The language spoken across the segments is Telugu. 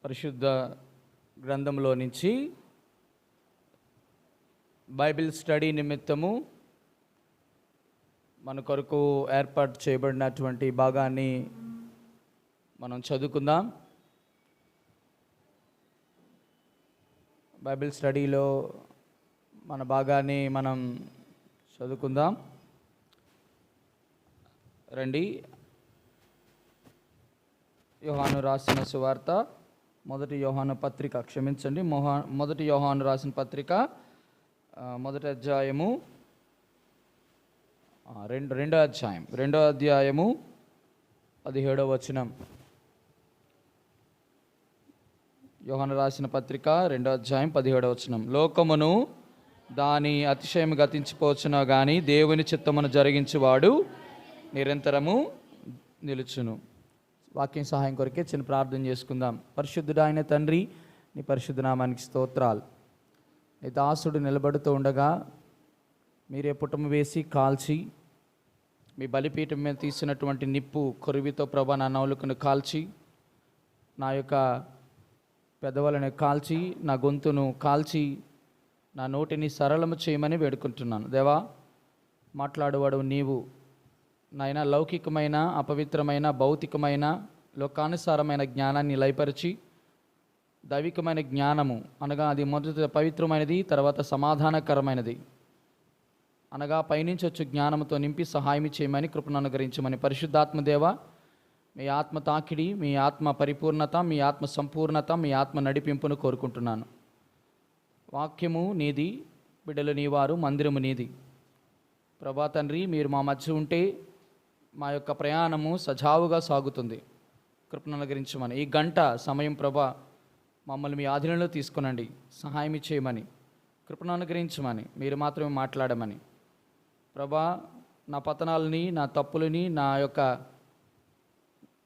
పరిశుద్ధ గ్రంథంలో నుంచి బైబిల్ స్టడీ నిమిత్తము మన కొరకు ఏర్పాటు చేయబడినటువంటి భాగాన్ని మనం చదువుకుందాం. బైబిల్ స్టడీలో మన భాగాన్ని మనం చదువుకుందాం. రండి. యోహాను రాసిన సువార్త మొదటి యోహాను పత్రిక మొదటి యోహాను రాసిన పత్రిక మొదటి అధ్యాయము రెండో అధ్యాయము 17వ వచనం. యోహాను రాసిన పత్రిక 2వ అధ్యాయం 17వ వచనం. లోకమును దాని అతిశయం గతించిపోవచ్చును కానీ దేవుని చిత్తమును జరిగించువాడు నిరంతరము నిలుచును. వాక్యం సహాయం కొరకే చిన్న ప్రార్థన చేసుకుందాం. పరిశుద్ధుడు అయిన తండ్రి, నీ పరిశుద్ధ నామానికి స్తోత్రాలు. నీ దాసుడు నిలబడుతూ ఉండగా మీరే పుటము వేసి కాల్చి మీ బలిపీఠం మీద తీసినటువంటి నిప్పు కొరివితో ప్రభా నా నౌలుకను కాల్చి నా యొక్క పెదవులను కాల్చి నా గొంతును కాల్చి నా నోటిని సరళము చేయమని వేడుకుంటున్నాను. దేవా, మాట్లాడేవాడు నీవు. నాయన, లౌకికమైన, అపవిత్రమైన, భౌతికమైన, లోకానుసారమైన జ్ఞానాన్ని లయపరిచి దైవికమైన జ్ఞానము అనగా అది మొదట పవిత్రమైనది, తర్వాత సమాధానకరమైనది అనగా పైనుంచి వచ్చే జ్ఞానంతో నింపి సహాయం చేయమని కృపను అనుగ్రహించమని పరిశుద్ధాత్మదేవ, మీ ఆత్మ తాకిడి, మీ ఆత్మ పరిపూర్ణత, మీ ఆత్మ సంపూర్ణత, మీ ఆత్మ నడిపింపును కోరుకుంటున్నాను. వాక్యము నీది, బిడ్డలు నీవారు, మందిరము నీది. ప్రభా తండ్రి, మీరు మా మధ్య ఉంటే మా యొక్క ప్రయాణము సజావుగా సాగుతుంది. కృపను అనుగ్రహించమని ఈ గంట సమయం ప్రభా మమ్మల్ని మీ ఆధీనంలో తీసుకునండి, సహాయం చేయమని, కృపను అనుగ్రహించమని, మీరు మాత్రమే మాట్లాడమని. ప్రభా, నా పతనాలని, నా తప్పులని,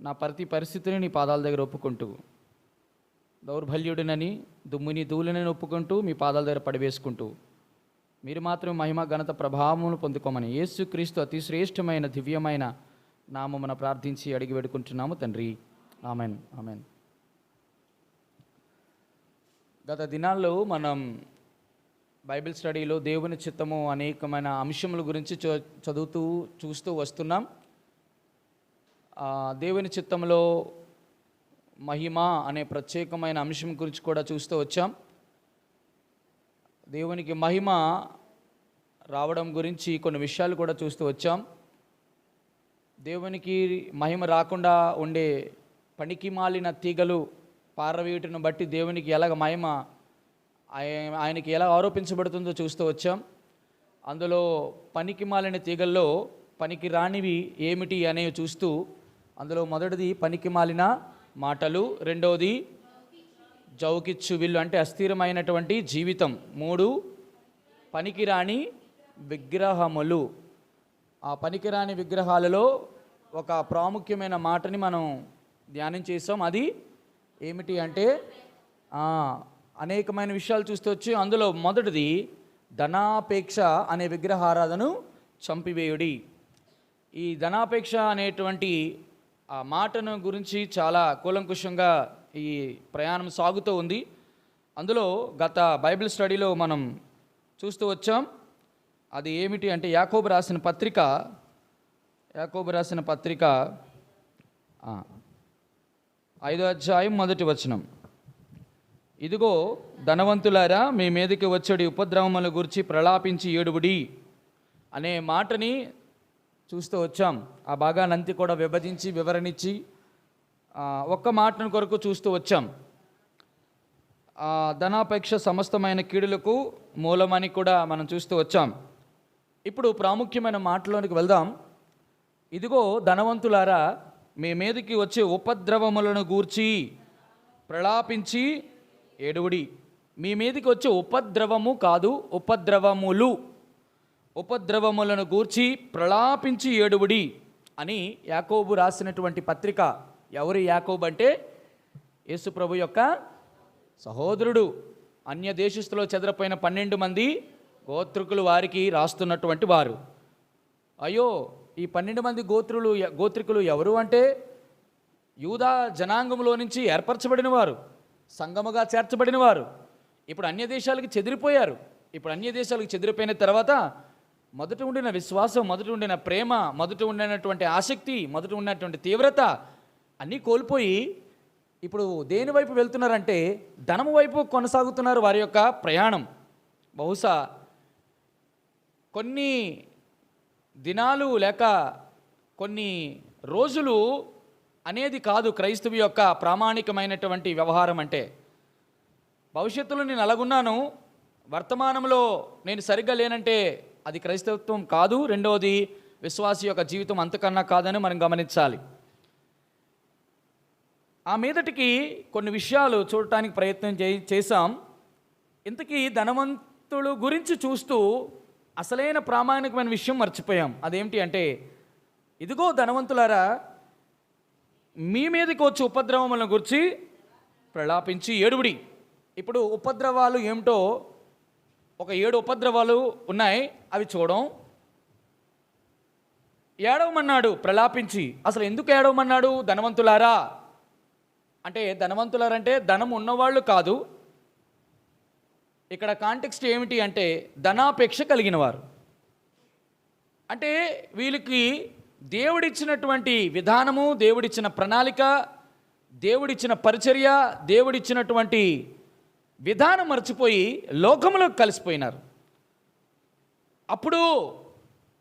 నా ప్రతి పరిస్థితిని నీ పాదాల దగ్గర ఒప్పుకుంటూ, దౌర్బల్యుడినని, దుమ్ముని ధూళిని ఒప్పుకుంటూ మీ పాదాల దగ్గర పడివేసుకుంటూ మీరు మాత్రం మహిమ ఘనత ప్రభావమును పొందుకోమని యేసుక్రీస్తు అతి శ్రేష్టమైన దివ్యమైన నామమున ప్రార్థించి అడిగి వేడుకుంటున్నాము తండ్రి. Amen, amen. గత దినాల్లో మనం బైబిల్ స్టడీలో దేవుని చిత్తము అనేకమైన అంశముల గురించి చూస్తూ వస్తున్నాం. దేవుని చిత్తంలో మహిమ అనే ప్రత్యేకమైన అంశం గురించి కూడా చూస్తూ వచ్చాం. దేవునికి మహిమ రావడం గురించి కొన్ని విషయాలు కూడా చూస్తూ వచ్చాం. దేవునికి మహిమ రాకుండా ఉండే పనికి మాలిన తీగలు పారవేయుటను బట్టి దేవునికి ఎలాగ మహిమ ఆయనకి ఎలా ఆరోపించబడుతుందో చూస్తూ వచ్చాం. అందులో పనికి మాలిన తీగల్లో పనికి రానివి ఏమిటి అనేవి చూస్తూ, అందులో మొదటిది పనికి మాలిన మాటలు, రెండవది జౌకిచ్చు విల్లు అంటే అస్థిరమైనటువంటి జీవితం, 3 పనికిరాని విగ్రహములు. ఆ పనికిరాని విగ్రహాలలో ఒక ప్రాముఖ్యమైన మాటని మనం ధ్యానం చేసాం. అది ఏమిటి అంటే అనేకమైన విషయాలు చూస్తూ వచ్చి అందులో మొదటిది ధనాపేక్ష అనే విగ్రహారాధనను చంపివేయుడి. ఈ ధనాపేక్ష అనేటువంటి ఆ మాటను గురించి చాలా కూలంకుషంగా ఈ ప్రయాణం సాగుతూ ఉంది. అందులో గత బైబిల్ స్టడీలో మనం చూస్తూ వచ్చాం. అది ఏమిటి అంటే యాకోబు రాసిన పత్రిక 5వ అధ్యాయం 1వ వచనం. ఇదిగో ధనవంతులారా, మీ మీదకి వచ్చేడి ఉపద్రవముల గురించి ప్రలాపించి ఏడువుడి అనే మాటని చూస్తూ వచ్చాం. ఆ భాగానంతా కూడా విభజించి వివరణించి ఒక్క మాటను కొరకు చూస్తూ వచ్చాం. ధనాపేక్ష సమస్తమైన కీడులకు మూలమని కూడా మనం చూస్తూ వచ్చాం. ఇప్పుడు ప్రాముఖ్యమైన మాటలోనికి వెళ్దాం. ఇదిగో ధనవంతులారా, మీ మీదకి వచ్చే ఉపద్రవములను గూర్చి ప్రలాపించి ఏడువుడి. మీ మీదకి వచ్చే ఉపద్రవము కాదు, ఉపద్రవములను గూర్చి ప్రలాపించి ఏడువుడి అని యాకోబు రాసినటువంటి పత్రిక. ఎవరు యాకోబు అంటే యేసు ప్రభు యొక్క సహోదరుడు. అన్య దేశస్తులో చెదరపోయిన 12 మంది గోత్రికులు వారికి రాస్తున్నటువంటి వారు. అయ్యో, ఈ 12 మంది గోత్రికులు ఎవరు అంటే యూదా జనాంగంలో నుంచి ఏర్పరచబడిన వారు. సంఘముగా చేర్చబడిన వారు ఇప్పుడు అన్య దేశాలకు చెదిరిపోయారు. ఇప్పుడు అన్య దేశాలకు చెదిరిపోయిన తర్వాత మొదట ఉండిన విశ్వాసం, మొదట ఉండిన ప్రేమ, మొదట ఉండినటువంటి ఆసక్తి, మొదట ఉన్నటువంటి తీవ్రత అన్నీ కోల్పోయి ఇప్పుడు దేని వైపు వెళ్తున్నారంటే ధనము వైపు కొనసాగుతున్నారు వారి యొక్క ప్రయాణం. బహుశా కొన్ని దినాలు లేక కొన్ని రోజులు అనేది కాదు క్రైస్తవు యొక్క ప్రామాణికమైనటువంటి వ్యవహారం అంటే. భవిష్యత్తులో నేను అలాగున్నాను, వర్తమానంలో నేను సరిగ్గా లేనంటే అది క్రైస్తవత్వం కాదు. రెండవది విశ్వాసి యొక్క జీవితం అంతకన్నా కాదని మనం గమనించాలి. ఆ మీదటికి కొన్ని విషయాలు చూడటానికి ప్రయత్నం చేశాం. ఇంతకీ ధనవంతులు గురించి చూస్తూ అసలైన ప్రామాణికమైన విషయం మర్చిపోయాం. అదేమిటి అంటే, ఇదిగో ధనవంతులారా, మీ మీదకి వచ్చి ఉపద్రవములను గురించి ప్రలాపించి ఏడుబడి. ఇప్పుడు ఉపద్రవాలు ఏమిటో ఒక 7 ఉపద్రవాలు ఉన్నాయి, అవి చూడం. ఏడవమన్నాడు ప్రలాపించి. అసలు ఎందుకు ఏడవమన్నాడు? ధనవంతులారా అంటే, ధనవంతులారంటే ధనం ఉన్నవాళ్ళు కాదు. ఇక్కడ కాంటెక్స్ట్ ఏమిటి అంటే ధనాపేక్ష కలిగిన వారు. అంటే వీళ్ళకి దేవుడిచ్చినటువంటి విధానము, దేవుడిచ్చిన ప్రణాళిక, దేవుడిచ్చిన పరిచర్య, దేవుడిచ్చినటువంటి విధానం మర్చిపోయి లోకంలోకి కలిసిపోయినారు. అప్పుడు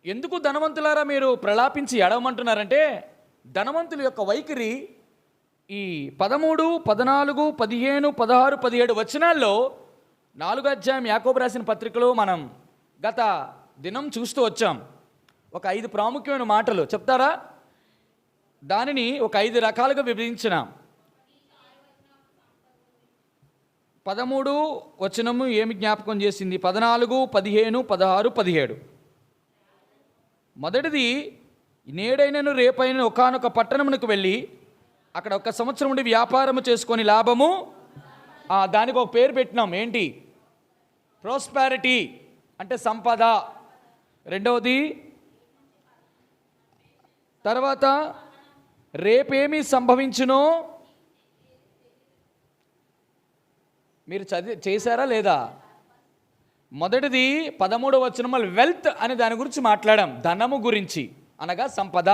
ఎందుకు ధనవంతులారా మీరు ప్రలాపించి ఏడవమంటున్నారంటే, ధనవంతుల యొక్క వైఖరి ఈ 13, 14, 15, 16, 17 వచనాల్లో 4వ అధ్యాయం యాకోబు రాసిన పత్రికలో మనం గత దినం చూస్తూ వచ్చాం. ఒక 5 ప్రాముఖ్యమైన మాటలు చెప్తారా? దానిని ఒక 5 రకాలుగా విభజించిన 13 వచనము ఏమి జ్ఞాపకం చేసింది? 14, 15, 16, 17. మొదటిది, నేడైనను రేపైనను ఒకానొక పట్టణమునకు వెళ్ళి అక్కడ 1 సంవత్సరం ఉండి వ్యాపారము చేసుకొని లాభము, దానికి ఒక పేరు పెట్టినాం. ఏంటి? ప్రాస్పారిటీ అంటే సంపద. రెండవది, తర్వాత రేపేమి సంభవించునో మీరు చేశారా లేదా? మొదటిది 13వ వచనం వెల్త్ అనే దాని గురించి మాట్లాడాం, ధనము గురించి అనగా సంపద.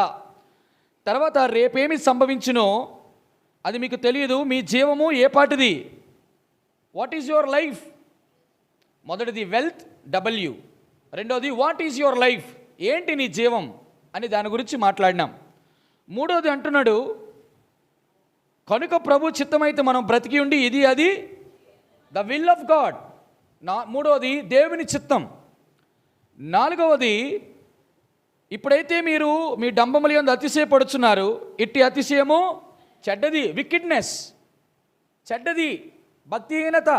తర్వాత రేపేమి సంభవించునో అది మీకు తెలియదు, మీ జీవము ఏ పాటిది? What is your life? మొదటిది వెల్త్, డబ్ల్యూ. రెండోది వాట్ ఈజ్ యువర్ లైఫ్, ఏంటి నీ జీవం అని దాని గురించి మాట్లాడినాం. మూడోది అంటున్నాడు, కనుక ప్రభు చిత్తమైతే మనం బ్రతికి ఉండి ఇది అది ద విల్ ఆఫ్ గాడ్. మూడవది దేవుని చిత్తం. నాలుగవది, ఇప్పుడైతే మీరు మీ డంబముల యందు అతిశయపడుచున్నారు, ఇట్టి అతిశయము చెడ్డది, వికెడ్నెస్ చెడ్డది, భక్తిహీనత.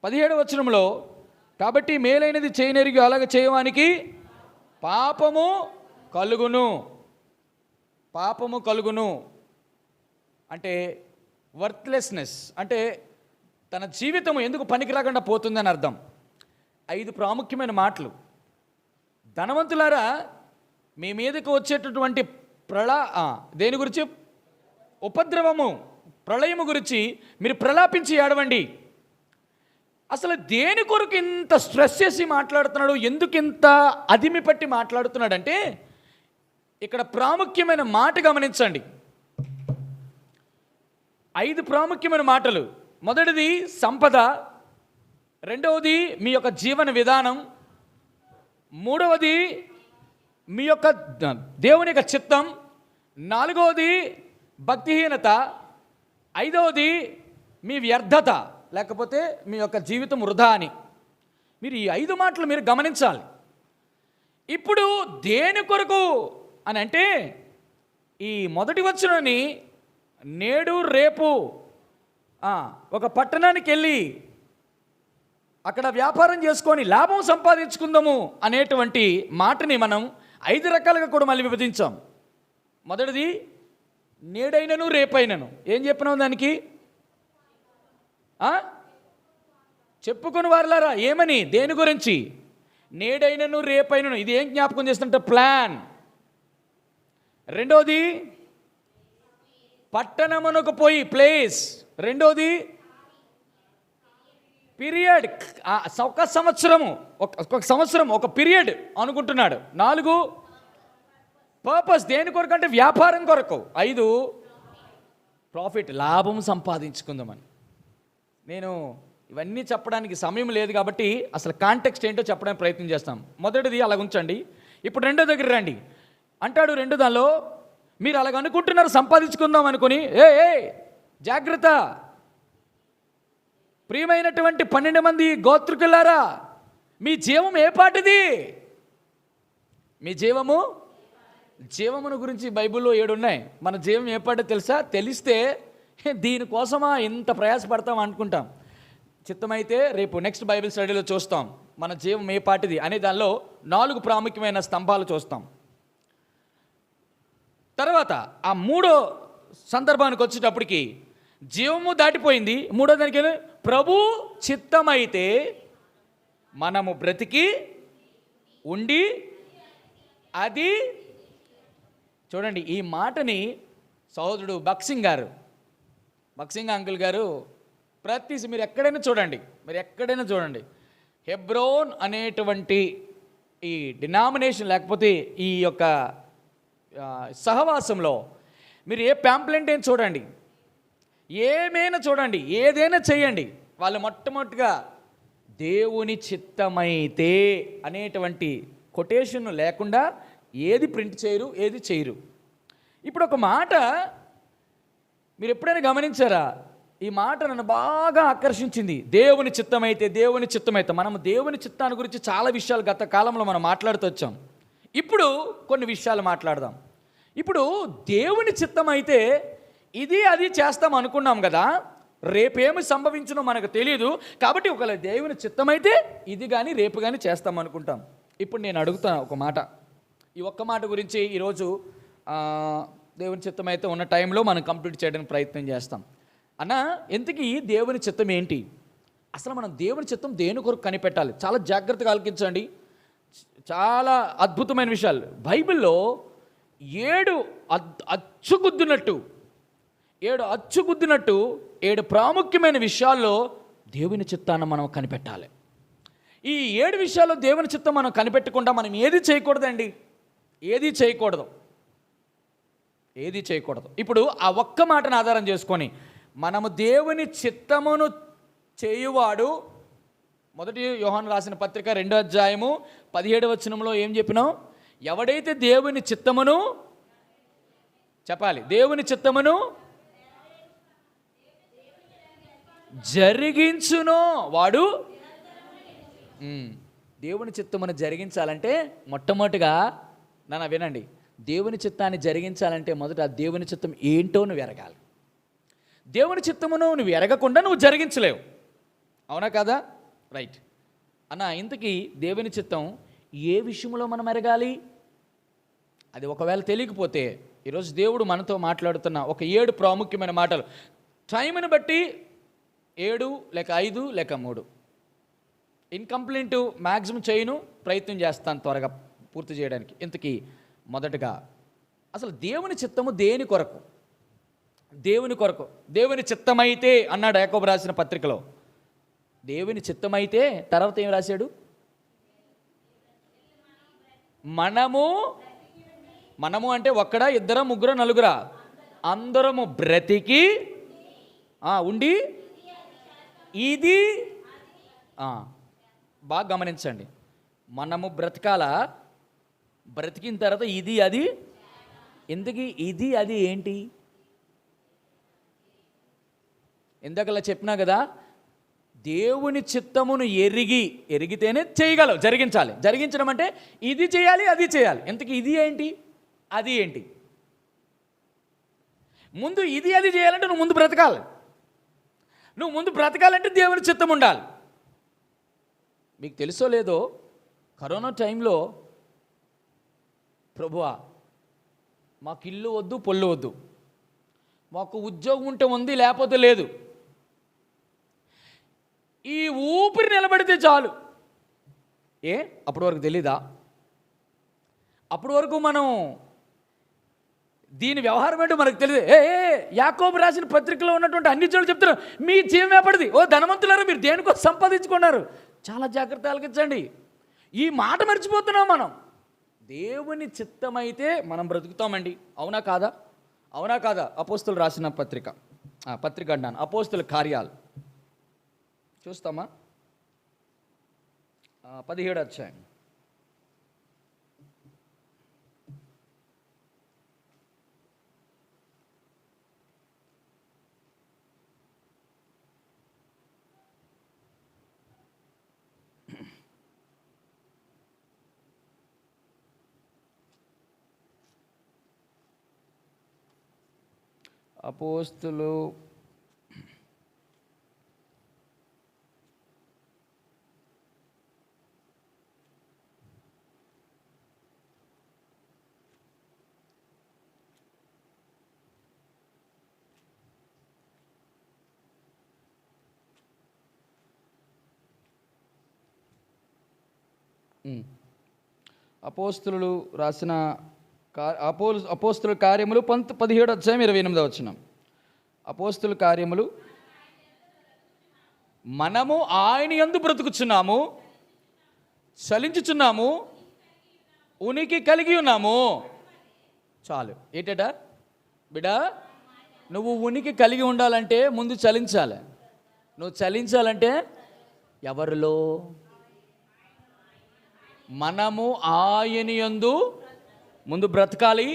17వ వచనంలో, కాబట్టి మేలైనది చేయనెరిగి అలాగ చేయవానికి పాపము కలుగును. పాపము కలుగును అంటే వర్త్లెస్నెస్, అంటే తన జీవితం ఎందుకు పనికిరాకుండా పోతుందని అర్థం. 5 ప్రాముఖ్యమైన మాటలు. ధనవంతులారా, మీ మీదకు వచ్చేటటువంటి దేని గురించి? ఉపద్రవము, ప్రళయము గురించి మీరు ప్రలాపించి ఏడవండి. అసలు దేని కొరకు ఇంత స్ట్రెస్ చేసి మాట్లాడుతున్నాడు? ఎందుకు ఇంత అదిమి పట్టి మాట్లాడుతున్నాడంటే, ఇక్కడ ప్రాముఖ్యమైన మాట గమనించండి. 5 ప్రాముఖ్యమైన మాటలు. మొదటిది సంపద, రెండవది మీ యొక్క జీవన విధానం, మూడవది మీ యొక్క దేవుని యొక్క చిత్తం, నాలుగవది భక్తిహీనత, ఐదవది మీ వ్యర్థత లేకపోతే మీ యొక్క జీవితం వృధా అని. మీరు ఈ 5 మాటలు మీరు గమనించాలి. ఇప్పుడు దేని కొరకు అని అంటే, ఈ మొదటి వచనాన్ని నేడు రేపు ఒక పట్టణానికి వెళ్ళి అక్కడ వ్యాపారం చేసుకొని లాభం సంపాదించుకుందాము అనేటువంటి మాటని మనం 5 రకాలుగా కూడా మళ్ళీ విభజించాం. మొదటిది నేడైనను రేపైనను. ఏం చెప్పినాం దానికి? చెప్పుకొని వారులారా, ఏమని? దేని గురించి? నేడైనను రేపైనను. ఇది ఏం జ్ఞాపకం చేస్తుంటే ప్లాన్. రెండోది పట్టణమునకు పోయి, ప్లేస్ రెండోది పీరియడ్, ఒక సంవత్సరము, ఒక సంవత్సరం ఒక పీరియడ్ అనుకుంటున్నాడు. 4 పర్పస్, దేని కొరకు అంటే వ్యాపారం కొరకు. 5 ప్రాఫిట్, లాభం సంపాదించుకుందామని. నేను ఇవన్నీ చెప్పడానికి సమయం లేదు కాబట్టి అసలు కాంటెక్స్ట్ ఏంటో చెప్పడానికి ప్రయత్నం చేస్తాం. మొదటిది అలాగ ఉంచండి. ఇప్పుడు రెండో దగ్గర రండి. అంటాడు రెండో దానిలో, మీరు అలాగ అనుకుంటున్నారు సంపాదించుకుందాం అనుకుని, ఏ జాగ్రత్త, ప్రియమైనటువంటి 12 మంది గోత్రికులారా, మీ జీవం ఏ పాటిది? మీ జీవమును గురించి బైబిల్లో 7 ఉన్నాయి. మన జీవం ఏ పాటో తెలుసా? తెలిస్తే దీనికోసమా ఇంత ప్రయాసపడతాం అనుకుంటాం. చిత్తమైతే రేపు నెక్స్ట్ బైబిల్ స్టడీలో చూస్తాం మన జీవం ఏ పాటిది అనే దానిలో 4 ప్రాముఖ్యమైన స్తంభాలు చూస్తాం. తర్వాత ఆ 3వ సందర్భానికి వచ్చేటప్పటికి జీవము దాటిపోయింది. 3వ దానికి ప్రభు చిత్తమైతే మనము బ్రతికి ఉండి అది. చూడండి, ఈ మాటని సహోదరుడు బక్సింగ్ అంకుల్ గారు మీరు ఎక్కడైనా చూడండి, హెబ్రోన్ అనేటువంటి ఈ డినామినేషన్ లేకపోతే ఈ యొక్క సహవాసంలో మీరు ఏ ప్యాంప్లెంట్ అయినా చూడండి, ఏమైనా చూడండి, ఏదైనా చేయండి, వాళ్ళు మొట్టమొదటిగా దేవుని చిత్తమైతే అనేటువంటి కొటేషన్ లేకుండా ఏది ప్రింట్ చేయరు, ఏది చేయరు. ఇప్పుడు ఒక మాట మీరు ఎప్పుడైనా గమనించారా? ఈ మాట నన్ను బాగా ఆకర్షించింది. దేవుని చిత్తమైతే. మనం దేవుని చిత్తాన్ని గురించి చాలా విషయాలు గత కాలంలో మనం మాట్లాడుతూ వచ్చాం. ఇప్పుడు కొన్ని విషయాలు మాట్లాడదాం. ఇప్పుడు దేవుని చిత్తమైతే ఇది అది చేస్తాం అనుకున్నాం కదా, రేపేమి సంభవించునో మనకు తెలియదు. కాబట్టి ఒకవేళ దేవుని చిత్తమైతే ఇది కానీ రేపు కానీ చేస్తాం అనుకుంటాం. ఇప్పుడు నేను అడుగుతాను ఒక మాట. ఈ ఒక్క మాట గురించి ఈరోజు దేవుని చిత్తమైతే ఉన్న టైంలో మనం కంప్లీట్ చేయడానికి ప్రయత్నం చేస్తాం. అన్న, ఇంతకీ దేవుని చిత్తం ఏంటి? అసలు మనం దేవుని చిత్తం దేని కొరకు కనిపెట్టాలి? చాలా జాగ్రత్తగా ఆలకించండి. చాలా అద్భుతమైన విషయాలు బైబిల్లో 7 అచ్చుగుద్దినట్టు 7 ప్రాముఖ్యమైన విషయాల్లో దేవుని చిత్తాన్ని మనం కనిపెట్టాలి. ఈ 7 విషయాల్లో దేవుని చిత్తం మనం కనిపెట్టకుండా మనం ఏది చేయకూడదండి, ఏది చేయకూడదు. ఇప్పుడు ఆ ఒక్క మాటను ఆధారం చేసుకొని మనము దేవుని చిత్తమును చేయువాడు. మొదటి యోహాను రాసిన పత్రిక 2వ అధ్యాయము 17వ వచనంలో ఏం చెప్పినాం? ఎవడైతే దేవుని చిత్తమును చెప్పాలి, దేవుని చిత్తమును జరిగించునో వాడు. దేవుని చిత్తమును జరిగించాలంటే మొట్టమొదటిగా నన్ను వినండి, దేవుని చిత్తాన్ని జరిగించాలంటే మొదట దేవుని చిత్తం ఏంటో నువ్వు ఎరగాలి. దేవుని చిత్తమును నువ్వు ఎరగకుండా నువ్వు జరిగించలేవు. అవునా కదా? రైట్ అన్న, ఇంతకీ దేవుని చిత్తం ఏ విషయంలో మనం ఎరగాలి? అది ఒకవేళ తెలియకపోతే ఈరోజు దేవుడు మనతో మాట్లాడుతున్న ఒక 7 ప్రాముఖ్యమైన మాటలు, టైంని బట్టి 7 లేక 5 లేక 3, ఇన్కంప్లీట్ మ్యాక్సిమం చేయను, ప్రయత్నం చేస్తాను త్వరగా పూర్తి చేయడానికి. ఇంతకీ మొదటగా అసలు దేవుని చిత్తము దేని కొరకు? దేవుని చిత్తమైతే అన్నాడు యాకోబు రాసిన పత్రికలో. దేవుని చిత్తమైతే తర్వాత ఏం రాశాడు? మనము అంటే ఒక్కడా, ఇద్దరా, ముగ్గురా, నలుగురా? అందరము బ్రతికి ఉండి ఇది బాగా గమనించండి. మనము బ్రతకాల, బ్రతికిన తర్వాత ఇది అది. ఎందుకు ఇది అది ఏంటి? ఇందాకలా చెప్పినా కదా, దేవుని చిత్తమును ఎరిగితేనే చేయగలవు, జరిగించడం అంటే ఇది చేయాలి అది చేయాలి. ఇంతకీ ఇది ఏంటి అది ఏంటి? ముందు ఇది అది చేయాలంటే నువ్వు ముందు బ్రతకాలి. నువ్వు ముందు బ్రతకాలంటే దేవుని చిత్తం ఉండాలి. మీకు తెలుసో లేదో, కరోనా టైంలో ప్రభువా మాకు ఇల్లు వద్దు, పొల్లు వద్దు, మాకు ఉద్యోగం ఉంటే ఉంది లేకపోతే లేదు, ఈ ఊపిరి నిలబడితే చాలు. అప్పటి వరకు తెలీదా? అప్పటి వరకు మనం దీని వ్యవహారం ఏంటో మనకు తెలియదు. యాకోబు రాసిన పత్రికలో ఉన్నటువంటి అన్ని చోట్ల చెప్తున్నారు మీ జీవం ఏపడిది. ఓ ధనవంతులారా, మీరు దేనికో సంపాదించుకున్నారు. చాలా జాగ్రత్త ఆలకించండి. ఈ మాట మర్చిపోతున్నాం మనం. దేవుని చిత్తమైతే మనం బ్రతుకుతామండి. అవునా కాదా? అవునా కాదా? అపోస్తులు రాసిన పత్రిక అన్నాను, అపోస్తుల కార్యాలు చూస్తామా? 17వ అధ్యాయం. అపోస్తులు అపోస్తులు రాసిన అపోస్తుల కార్యములు 17వ అధ్యాయం 28వ వచనం. అపోస్తుల కార్యములు, మనము ఆయన యందు బ్రతుకుచున్నాము, చలించుచున్నాము, ఉనికి కలిగి ఉన్నాము. చాలు. ఏంటట బిడా, నువ్వు ఉనికి కలిగి ఉండాలంటే ముందు చలించాలి. నువ్వు చలించాలంటే ఎవరిలో? మనము ఆయన యందు ముందు బ్రతకాలి,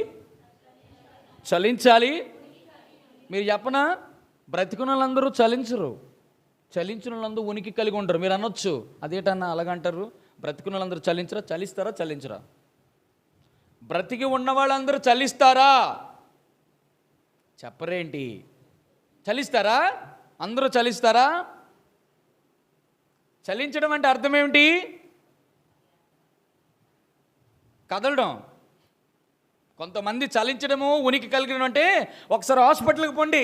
చలించాలి. మీరు చెప్పనా, బ్రతికున్న వాళ్ళందరూ చలించరు, చలించిన వాళ్ళందరూ ఉనికి కలిగి ఉండరు. మీరు అనొచ్చు, అదేటన్నా అలాగంటారు? బ్రతికున్న వాళ్ళందరూ చలిస్తారా? చలించరా? బ్రతికి ఉన్న వాళ్ళందరూ చలిస్తారా? చెప్పరేంటి? చలిస్తారా? అందరూ చలిస్తారా? చలించడం అంటే అర్థం ఏమిటి? కదలడం. కొంతమంది చలించడము, ఉనికి కలిగడం అంటే ఒకసారి హాస్పిటల్కి పోండి,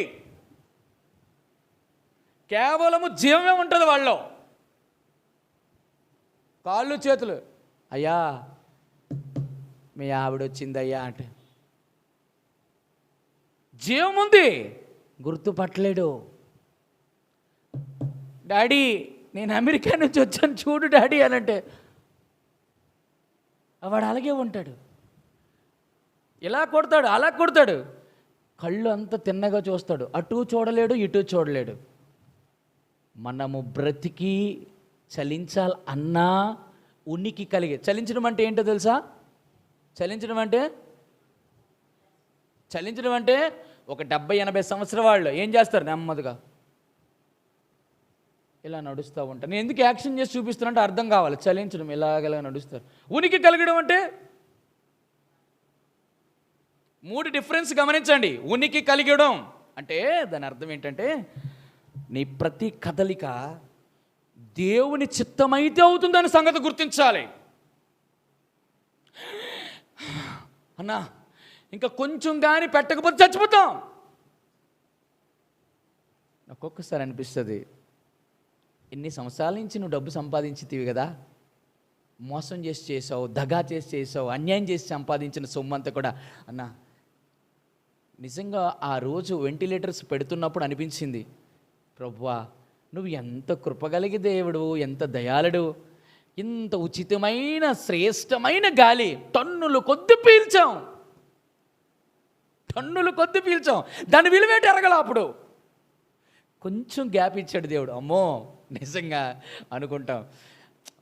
కేవలము జీవమే ఉంటుంది వాళ్ళలో. కాళ్ళు చేతులు, అయ్యా మీ ఆవిడ వచ్చిందయ్యా అంటే జీవం ఉంది, గుర్తుపట్టలేడు. డాడీ నేను అమెరికా నుంచి వచ్చాను చూడు డాడీ అని అంటే వాడు అలాగే ఉంటాడు. ఇలా కొడతాడు, అలా కొడతాడు, కళ్ళు అంత తిన్నగా చూస్తాడు, అటు చూడలేడు, ఇటు చూడలేడు. మనము బ్రతికి చలించాలి అన్నా ఉనికి కలిగే. చలించడం అంటే ఏంటో తెలుసా? చలించడం అంటే ఒక 70-80 సంవత్సరాల వాళ్ళు ఏం చేస్తారు? నెమ్మదిగా ఇలా నడుస్తూ ఉంటారు. నేను ఎందుకు యాక్షన్ చేసి చూపిస్తానంటే అర్థం కావాలి. చలించడం ఇలాగలా నడుస్తారు. ఉనికి కలగడం అంటే 3 డిఫరెన్స్ గమనించండి. ఉనికి కలిగడం అంటే దాని అర్థం ఏంటంటే నీ ప్రతి కదలిక దేవుని చిత్తమైతే అవుతుందని సంగతి గుర్తించాలి. అన్నా ఇంకా కొంచెం కానీ పెట్టకపోతే చచ్చిపోతాం. ఒక్కొక్కసారి అనిపిస్తుంది, ఎన్ని సంవత్సరాల నుంచి నువ్వు డబ్బు సంపాదించితివి కదా, మోసం చేసి చేసావు, దగా చేసి చేసావు, అన్యాయం చేసి సంపాదించిన సొమ్ము అంతా కూడా. అన్నా నిజంగా ఆ రోజు వెంటిలేటర్స్ పెడుతున్నప్పుడు అనిపించింది, ప్రభువా నువ్వు ఎంత కృపగలిగి దేవుడు, ఎంత దయాళుడు, ఇంత ఉచితమైన శ్రేష్టమైన గాలి టన్నులు కొద్ది పీల్చాం, దాని విలువేట ఎరగల. అప్పుడు కొంచెం గ్యాప్ ఇచ్చాడు దేవుడు. అమ్మో నిజంగా అనుకుంటాం,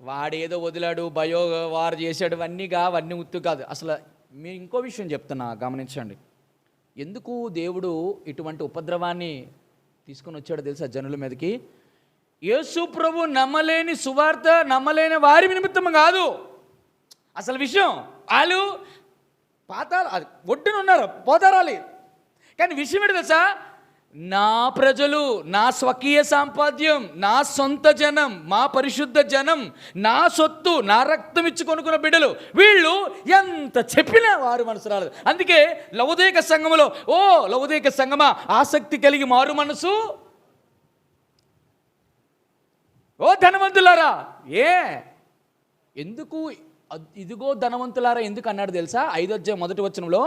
వాడేదో వదిలాడు, వారు చేశాడు, అవన్నీ ఉత్తు కాదు. అసలు మీరు ఇంకో విషయం చెప్తున్నా గమనించండి. ఎందుకు దేవుడు ఇటువంటి ఉపద్రవాన్ని తీసుకొని వచ్చాడో తెలుసా జనుల మీదకి? యేసు ప్రభు నమ్మలేని సువార్త నమ్మలేని వారి నిమిత్తం కాదు. అసలు విషయం వాళ్ళు ఒడ్డున ఉన్నారు, పోతారాలి. కానీ విషయం ఏంటి తెలుసా? నా ప్రజలు, నా స్వకీయ సంపాద్యం, నా సొంత జనం, మా పరిశుద్ధ జనం, నా సొత్తు, నా రక్తం ఇచ్చి కొనుక్కున్న బిడ్డలు, వీళ్ళు ఎంత చెప్పినా వారు మనసు రాలేదు. అందుకే లవోదిక సంఘములో, ఓ లవోదిక సంఘమా, ఆసక్తి కలిగి మారు మనసు, ఓ ధనవంతులారా, ఎందుకు ఇదిగో ధనవంతులారా ఎందుకు అన్నాడు తెలుసా? 5వ అధ్యాయం 1వ వచనంలో.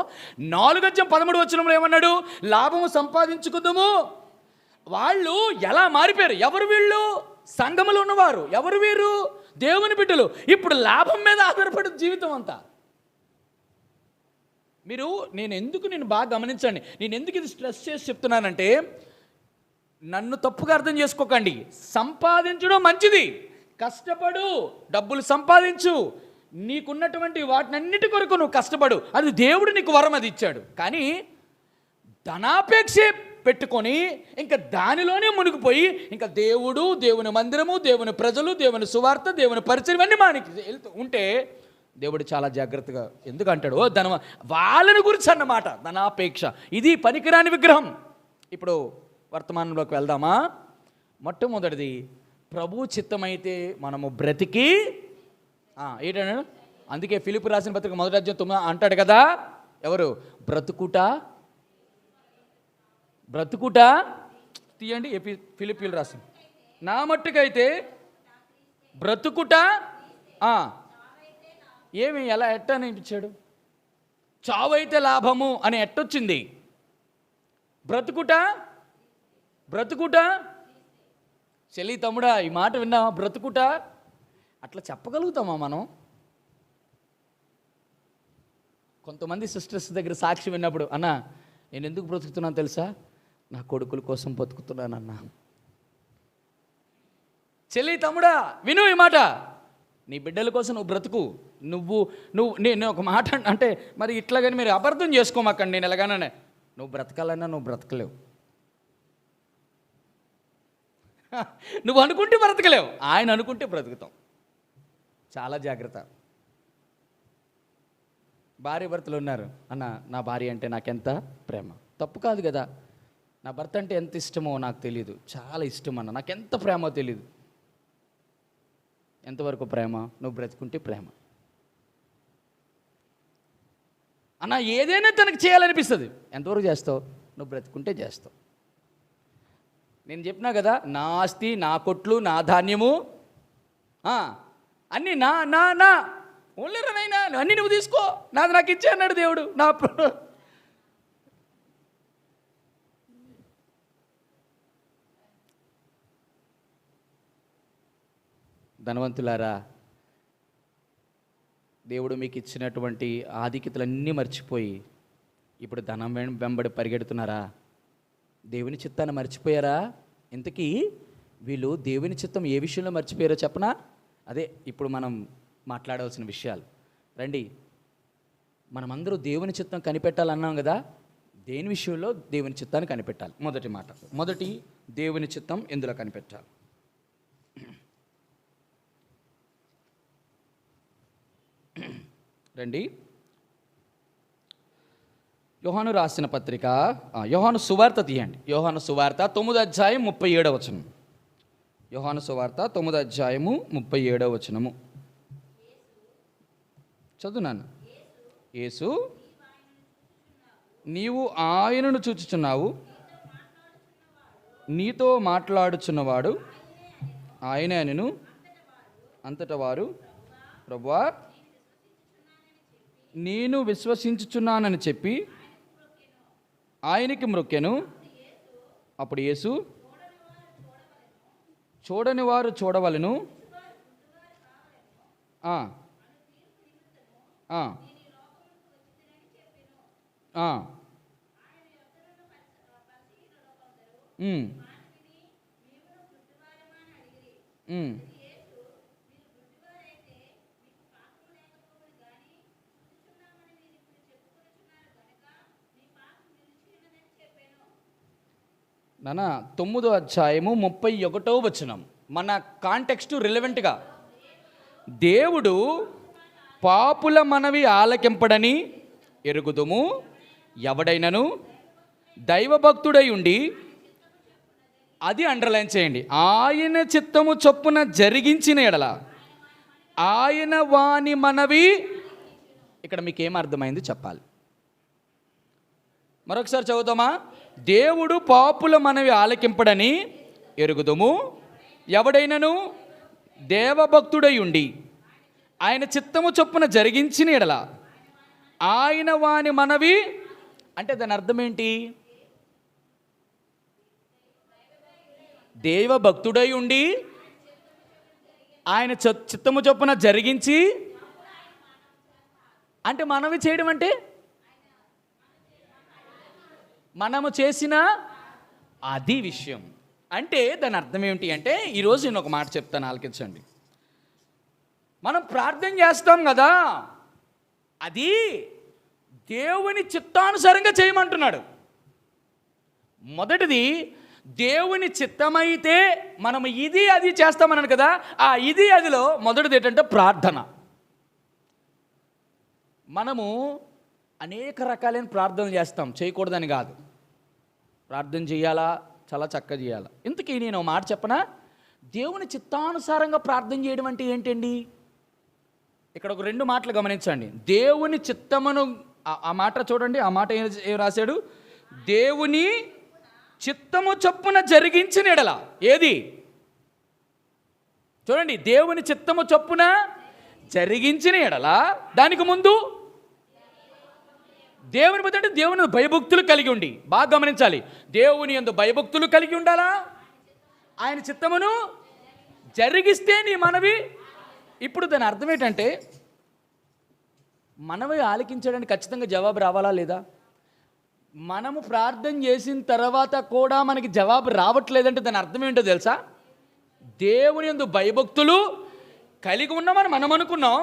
4వ అధ్యాయం 13వ వచనంలో ఏమన్నాడు? లాభము సంపాదించుకుందాము. వాళ్ళు ఎలా మారిపోయారు? ఎవరు వీళ్ళు? సంఘములో ఉన్నవారు. ఎవరు వీరు? దేవుని బిడ్డలు. ఇప్పుడు లాభం మీద ఆధారపడి జీవితం అంతా. నేను బాగా గమనించండి. నేను ఎందుకు ఇది స్ట్రెస్ చేసి చెప్తున్నానంటే, నన్ను తప్పుగా అర్థం చేసుకోకండి. సంపాదించడం మంచిది, కష్టపడు, డబ్బులు సంపాదించు, నీకున్నటువంటి వాటినన్నిటి కొరకు నువ్వు కష్టపడు, అది దేవుడు నీకు వరం అది ఇచ్చాడు. కానీ ధనాపేక్ష పెట్టుకొని ఇంకా దానిలోనే మునిగిపోయి ఇంకా దేవుడు, దేవుని మందిరము, దేవుని ప్రజలు, దేవుని సువార్త, దేవుని పరిచయం ఇవన్నీ మానికి వెళ్తూ ఉంటే దేవుడు చాలా జాగ్రత్తగా ఎందుకు అంటాడు? వాళ్ళని గురించి అన్నమాట, ధనాపేక్ష. ఇది పనికిరాని విగ్రహం. ఇప్పుడు వర్తమానంలోకి వెళ్దామా? మొట్టమొదటిది, ప్రభు చిత్తమైతే మనము బ్రతికి ఏంటన్నాడు? అందుకే ఫిలిప్పీ రాసిన పత్రిక 1వ అధ్యాయం 9 అంటాడు కదా, ఎవరు? బ్రతుకుట తీయండి. ఫిలిప్పీలు రాసిన, నా మట్టుకైతే బ్రతుకుట ఏమి ఎలా ఎట్ట అనిపించాడు? చావైతే లాభము అని ఎట్టొచ్చింది? బ్రతుకుట చెల్లి తమ్ముడా, ఈ మాట విన్నావా? బ్రతుకుట అట్లా చెప్పగలుగుతామా మనం? కొంతమంది సిస్టర్స్ దగ్గర సాక్షి విన్నప్పుడు, అన్నా నేను ఎందుకు బ్రతుకుతున్నాను తెలుసా? నా కొడుకుల కోసం బతుకుతున్నానన్నా. చెల్లి తమ్ముడా విను ఈ మాట. నీ బిడ్డల కోసం నువ్వు బ్రతుకు. నేను ఒక మాట అంటే మరి ఇట్లాగని మీరు అబద్ధం చేసుకోమాకండి. నేను ఎలాగానే నువ్వు బ్రతకాలన్నా నువ్వు బ్రతకలేవు. నువ్వు అనుకుంటే బ్రతకలేవు, ఆయన అనుకుంటే బ్రతుకుతాం. చాలా జాగ్రత్త. భార్య భర్తలు ఉన్నారు, అన్న నా భార్య అంటే నాకెంత ప్రేమ. తప్పు కాదు కదా. నా భర్త అంటే ఎంత ఇష్టమో నాకు తెలియదు, చాలా ఇష్టం అన్న, నాకెంత ప్రేమో తెలియదు. ఎంతవరకు ప్రేమ? నువ్వు బ్రతుకుంటే ప్రేమ అన్న. ఏదైనా తనకు చేయాలనిపిస్తుంది. ఎంతవరకు చేస్తావు? నువ్వు బ్రతుకుంటే చేస్తావు. నేను చెప్పినా కదా, నా ఆస్తి, నా కొట్లు, నా ధాన్యము అన్నీ నా నా నా ఓన్లేరా నైనా, అన్నీ నువ్వు తీసుకో, నాది నాకు ఇచ్చే అన్నాడు దేవుడు. ధనవంతులారా, దేవుడు మీకు ఇచ్చినటువంటి ఆధిక్యతలన్నీ మర్చిపోయి ఇప్పుడు ధనం వెంబడి పరిగెడుతున్నారా? దేవుని చిత్తాన్ని మర్చిపోయారా? ఇంతకీ వీళ్ళు దేవుని చిత్తం ఏ విషయంలో మర్చిపోయారో చెప్పనా? అదే ఇప్పుడు మనం మాట్లాడవలసిన విషయాలు. రండి, మనమందరూ దేవుని చిత్తం కనిపెట్టాలన్నాం కదా. దేని విషయంలో దేవుని చిత్తాన్ని కనిపెట్టాలి? మొదటి దేవుని చిత్తం ఎందులో కనిపెట్టాలి? రండి, యోహాను రాసిన పత్రిక, యోహాను సువార్త తీయండి. యోహాను సువార్త 9వ అధ్యాయం 37వ వచనం. యోహాను సువార్త 9వ అధ్యాయము 37వ వచనము చదువునాను. యేసు, నీవు ఆయనను చూచుచున్నావు, నీతో మాట్లాడుచున్నవాడు ఆయనే అనెను. అంతటా వారు, ప్రభువా నేను విశ్వసించుచున్నానని చెప్పి ఆయనకి మ్రొక్కెను. అప్పుడు యేసు, చూడని వారు చూడవలెను, నాన్న 9వ అధ్యాయము 31వ వచనం. మన కాంటెక్స్ట్ రిలవెంట్గా, దేవుడు పాపుల మనవి ఆలకింపడని ఎరుగుదుము, ఎవడైనను దైవభక్తుడై ఉండి, అది అండర్లైన్ చేయండి, ఆయన చిత్తము చొప్పున జరిగించిన ఎడల ఆయన వాని మనవి. ఇక్కడ మీకు ఏం అర్థమైంది చెప్పాలి. మరొకసారి చదువుతామా? దేవుడు పాపుల మనవి ఆలకింపడని ఎరుగుదుము, ఎవడైనను దేవభక్తుడై ఉండి ఆయన చిత్తము చొప్పున జరిగించిన ఎడల ఆయన వాని మనవి, అంటే దాని అర్థం ఏంటి? దైవభక్తుడై ఉండి ఆయన చిత్తము చొప్పున జరిగించి, అంటే మనవి చేయడం అంటే మనము చేసిన అది విషయం. అంటే దాని అర్థం ఏమిటి అంటే, ఈరోజు నేను ఒక మాట చెప్తాను, ఆలకించండి. మనం ప్రార్థన చేస్తాం కదా, అది దేవుని చిత్తానుసారంగా చేయమంటున్నాడు. మొదటిది దేవుని చిత్తమైతే మనం ఇది అది చేస్తామన్నాడు కదా, ఆ ఇది అదిలో మొదటిది ఏంటంటే ప్రార్థన. మనము అనేక రకాలైన ప్రార్థనలు చేస్తాం, చేయకూడదని కాదు. ప్రార్థన చేయాలా, చాలా చక్కగా చేయాలా. ఇంతకీ నేను మాట చెప్పనా, దేవుని చిత్తానుసారంగా ప్రార్థన చేయడం అంటే ఏంటండి? ఇక్కడ ఒక 2 మాటలు గమనించండి. దేవుని చిత్తమును, ఆ మాట చూడండి, ఆ మాట ఏం రాశాడు? దేవుని చిత్తము చొప్పున జరిగించిన ఎడల. ఏది? చూడండి, దేవుని చిత్తము చొప్పున జరిగించిన ఎడల, దానికి ముందు దేవుని బట్టి అంటే దేవుని భయభక్తులు కలిగి ఉండి. బాగా గమనించాలి, దేవుని యందు భయభక్తులు కలిగి ఉండాలా, ఆయన చిత్తమును జరిగిస్తే నీ మనవి. ఇప్పుడు దాని అర్థం ఏంటంటే, మనవి ఆలకించడానికి ఖచ్చితంగా జవాబు రావాలా లేదా? మనము ప్రార్థన చేసిన తర్వాత కూడా మనకి జవాబు రావట్లేదంటే దాని అర్థం ఏంటో తెలుసా? దేవుని యందు భయభక్తులు కలిగి ఉన్నామని మనం అనుకున్నాం,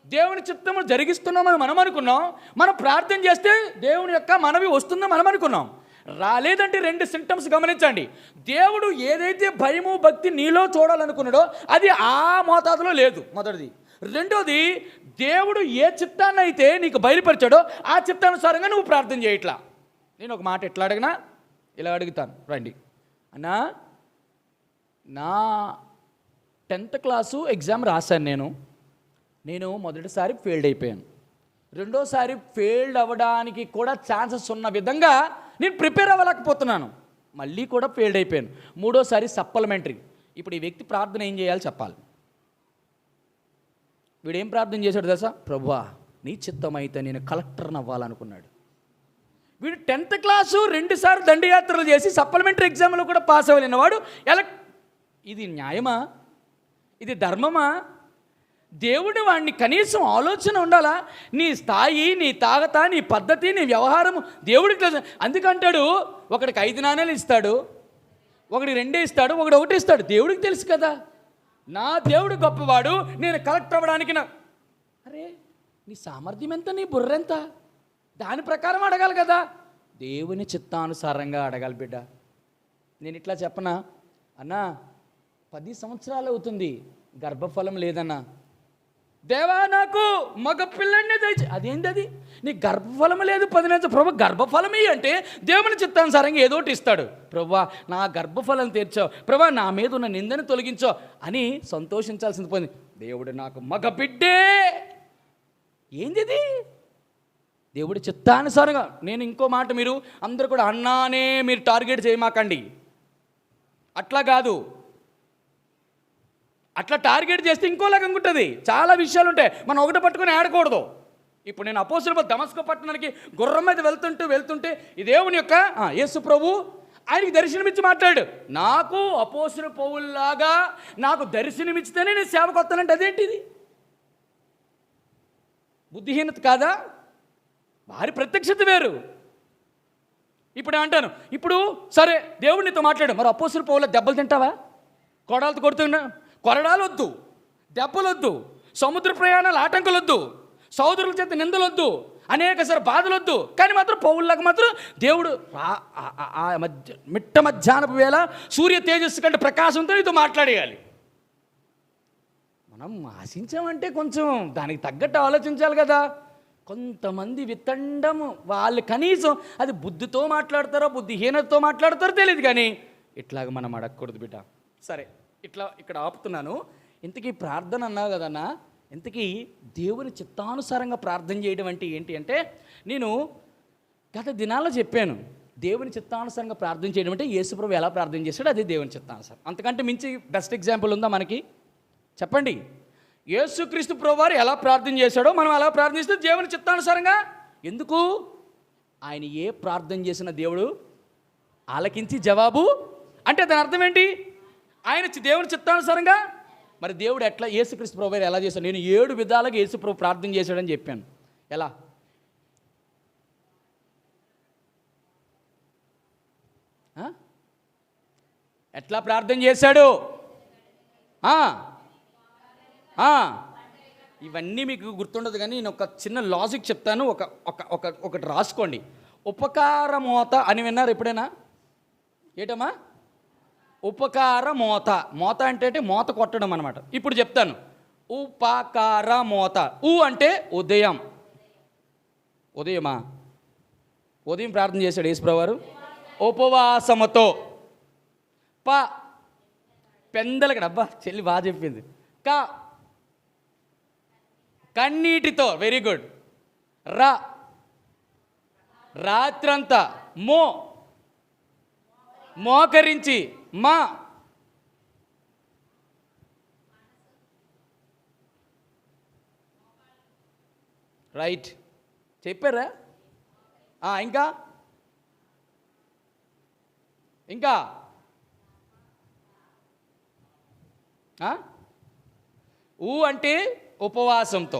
దేవుని చిత్తము జరిగిస్తున్నామని మనం అనుకున్నాం, మనం ప్రార్థన చేస్తే దేవుని యొక్క మనవి వస్తుందని మనం అనుకున్నాం. రాలేదంటే 2 సింటమ్స్ గమనించండి. దేవుడు ఏదైతే భయము భక్తి నీలో చూడాలనుకున్నాడో అది ఆ మోతాదులో లేదు, మొదటిది. రెండోది, దేవుడు ఏ చిత్తాన్ని అయితే నీకు బయలుపరిచాడో ఆ చిత్తానుసారంగా నువ్వు ప్రార్థన చేయట్లా. నేను ఒక మాట ఎట్లా అడిగినా, ఇలా అడుగుతాను, రండి అన్నా, నా 10th క్లాసు ఎగ్జామ్ రాశాను. నేను మొదటిసారి ఫెయిల్డ్ అయిపోయాను. రెండోసారి ఫెయిల్డ్ అవ్వడానికి కూడా ఛాన్సెస్ ఉన్న విధంగా నేను ప్రిపేర్ అవ్వలేకపోతున్నాను. మళ్ళీ కూడా ఫెయిల్డ్ అయిపోయాను. మూడోసారి సప్లిమెంటరీ. ఇప్పుడు ఈ వ్యక్తి ప్రార్థన ఏం చేయాలి చెప్పాలి. వీడేం ప్రార్థన చేశాడు తెలుసా? ప్రభువా నీ చిత్తమైతే నేను కలెక్టర్ని అవ్వాలనుకున్నాడు. వీడు 10th క్లాసు 2 సార్లు దండయాత్రలు చేసి సప్లిమెంటరీ ఎగ్జామ్లో కూడా పాస్ అవ్వలేని వాడు ఇది న్యాయమా? ఇది ధర్మమా? దేవుడు వాడిని కనీసం ఆలోచన ఉండాలా? నీ స్థాయి, నీ తాగత, నీ పద్ధతి, నీ వ్యవహారము దేవుడికి తెలుసు. అందుకంటాడు, ఒకడికి 5 నాణేలు ఇస్తాడు, ఒకడికి 2 ఇస్తాడు, ఒకటి 1 ఇస్తాడు. దేవుడికి తెలుసు కదా, నా దేవుడు గొప్పవాడు, నేను కలెక్టర్ అవ్వడానికి అరే నీ సామర్థ్యం ఎంత, నీ బుర్ర ఎంత, దాని ప్రకారం అడగాలి కదా. దేవుని చిత్తానుసారంగా అడగాలి బిడ్డ. నేను ఇట్లా చెప్పనా, అన్నా 10 సంవత్సరాలు అవుతుంది గర్భఫలం లేదన్నా, దేవా నాకు మగ పిల్లడిని దయచి. అదేంటి అది? నీ గర్భఫలం లేదు 10 నెలలు, ప్రభు గర్భఫలమే అంటే దేవుని చిత్తానుసారంగా ఏదోటి ఇస్తాడు. ప్రభువా నా గర్భఫలం తీర్చావు, ప్రభువా నా మీద ఉన్న నిందని తొలగించావు అని సంతోషించాల్సింది పోయింది. దేవుడు నాకు మగ బిడ్డే. ఏంది ఇది? దేవుడి చిత్తానుసారంగా. నేను ఇంకో మాట, మీరు అందరూ కూడా అన్నానే మీరు టార్గెట్ చేయమాకండి, అట్లా కాదు. అట్లా టార్గెట్ చేస్తే ఇంకోలాగా ఉంటుంది. చాలా విషయాలు ఉంటాయి, మనం ఒకటి పట్టుకొని ఆడకూడదు. ఇప్పుడు నేను అపోస్తలుల దమస్కు పట్టణానికి గుర్రం మీద వెళ్తుంటే ఈ దేవుని యొక్క యేసు ప్రభు ఆయనకి దర్శనమిచ్చి మాట్లాడు, నాకు అపోస్తలుల పౌలులాగా నాకు దర్శనమిచ్చితేనే నేను సేవకు వస్తానంటే అదేంటిది? బుద్ధిహీనత కాదా? వారి ప్రత్యక్షత వేరు. ఇప్పుడు అంటాను, ఇప్పుడు సరే దేవుడు నీతో మాట్లాడు, మరి అపోస్తలుల పౌలులా దెబ్బలు తింటావా? కొడాలతో కొడుతున్నా, కొరడాలు వద్దు, దెబ్బలొద్దు, సముద్ర ప్రయాణాలు ఆటంకులొద్దు, సోదరుల చేత నిందలొద్దు, అనేక సార్లు బాధలొద్దు. కానీ మాత్రం పౌరులకు మాత్రం దేవుడు మిట్ట మధ్యాహ్నపు వేళ సూర్య తేజస్సు కంటే ప్రకాశంతో నీతో మాట్లాడేయాలి. మనం ఆశించామంటే కొంచెం దానికి తగ్గట్టు ఆలోచించాలి కదా. కొంతమంది వితండము, వాళ్ళు కనీసం అది బుద్ధితో మాట్లాడతారో బుద్ధిహీనతతో మాట్లాడతారో తెలియదు, కానీ ఇట్లాగ మనం అడగకూడదు బిడ్డ. సరే, ఇక్కడ ఆపుతున్నాను. ఇంతకీ ప్రార్థన అన్నావు కదన్నా, ఇంతకీ దేవుని చిత్తానుసారంగా ప్రార్థన చేయడం అంటే ఏంటి అంటే, నేను గత దినాల్లో చెప్పాను, దేవుని చిత్తానుసారంగా ప్రార్థన చేయడం అంటే యేసుప్రభు ఎలా ప్రార్థన చేశాడో అదే దేవుని చిత్తానుసారం. అంతకంటే మించి బెస్ట్ ఎగ్జాంపుల్ ఉందా మనకి? చెప్పండి. యేసుక్రీస్తు ప్రభువారు ఎలా ప్రార్థన చేశాడో మనం అలా ప్రార్థిస్తే దేవుని చిత్తానుసారంగా. ఎందుకు? ఆయన ఏ ప్రార్థన చేసిన దేవుడు ఆలకించి జవాబు అంటే దాని అర్థం ఏంటి? ఆయన దేవుని చిత్తానుసారంగా. మరి దేవుడు ఎట్లా యేసుక్రీస్తు ప్రభువారు ఎలా చేశాడు? నేను 7 విధాలుగా యేసు ప్రభు ప్రార్థన చేశాడని చెప్పాను. ఎలా? ఎట్లా ప్రార్థన చేశాడు? ఇవన్నీ మీకు గుర్తుండదు, కానీ నేను ఒక చిన్న లాజిక్ చెప్తాను. ఒకటి రాసుకోండి. ఉపకార మోత అని విన్నారు ఎప్పుడైనా? ఏటమ్మా? ఉపకార మోత. మోత అంటే మోత కొట్టడం అనమాట. ఇప్పుడు చెప్తాను. ఉపకార మోత. అంటే ఉదయం. ఉదయమా? ఉదయం ప్రార్థన చేశాడు యేసుప్రభువారు ఉపవాసముతో. పెందలకడ. అబ్బా చెల్లి బాగా చెప్పింది. కన్నీటితో. Very good. రాత్రంతా. మోకరించి. రైట్, చెప్పారా? ఇంకా ఇంకా అంటే ఉపవాసంతో.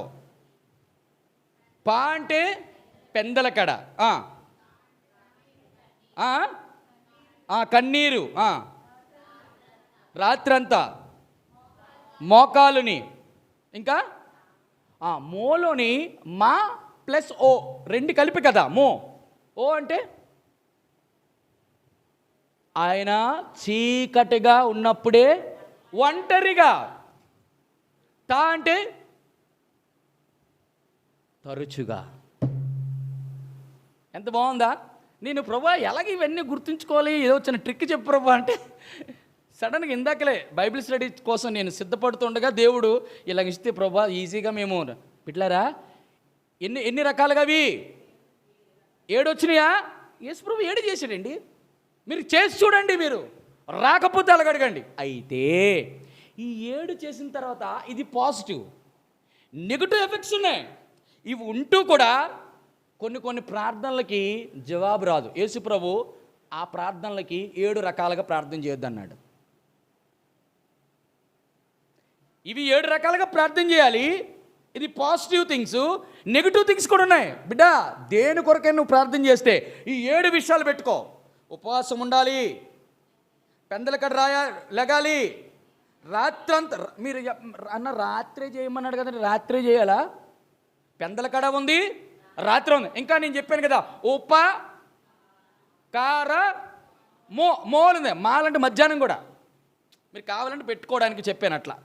అంటే పెందలకడ. కన్నీరు. రాత్రంతా. మోకాలుని. ఇంకా మోలోని మా ప్లస్ ఓ 2 కలిపి కదా ఓ అంటే ఆయన చీకటిగా ఉన్నప్పుడే ఒంటరిగా. అంటే తరచుగా. ఎంత బాగుందా? నేను ప్రభా ఎలాగ ఇవన్నీ గుర్తుంచుకోవాలి, ఏదో వచ్చిన ట్రిక్ చెప్పు ప్రభా అంటే సడన్గా ఇందాకలే బైబిల్ స్టడీ కోసం నేను సిద్ధపడుతుండగా దేవుడు ఇలాగ ఇస్తే ప్రభా ఈజీగా మేము బిడ్డలారా ఎన్ని రకాలుగా అవి 7 వచ్చినాయా? యేసు ప్రభు 7 చేశాడండి. మీరు చేసి చూడండి. మీరు రాకపోతే అలాగడగండి. అయితే ఈ 7 చేసిన తర్వాత ఇది పాజిటివ్, నెగిటివ్ ఎఫెక్ట్స్ ఉన్నాయి. ఇవి ఉంటూ కూడా కొన్ని ప్రార్థనలకి జవాబు రాదు. యేసు ప్రభు ఆ ప్రార్థనలకి 7 రకాలుగా ప్రార్థన చేయొద్దన్నాడు. ఇవి 7 రకాలుగా ప్రార్థన చేయాలి. ఇది పాజిటివ్ థింగ్స్. నెగిటివ్ థింగ్స్ కూడా ఉన్నాయి. బిడ్డ దేని కొరకై నువ్వు ప్రార్థన చేస్తే ఈ 7 విషయాలు పెట్టుకో. ఉపవాసం ఉండాలి, పెందలకడ లెగాలి, రాత్రంతా. మీరు అన్న రాత్రే చేయమన్నాడు కదండి, రాత్రే చేయాలా? పెందలకడ ఉంది, రాత్రి ఉంది. ఇంకా నేను చెప్పాను కదా కార మోలుంది. మాలంటే మధ్యాహ్నం కూడా మీరు కావాలంటే పెట్టుకోవడానికి చెప్పాను. అట్లా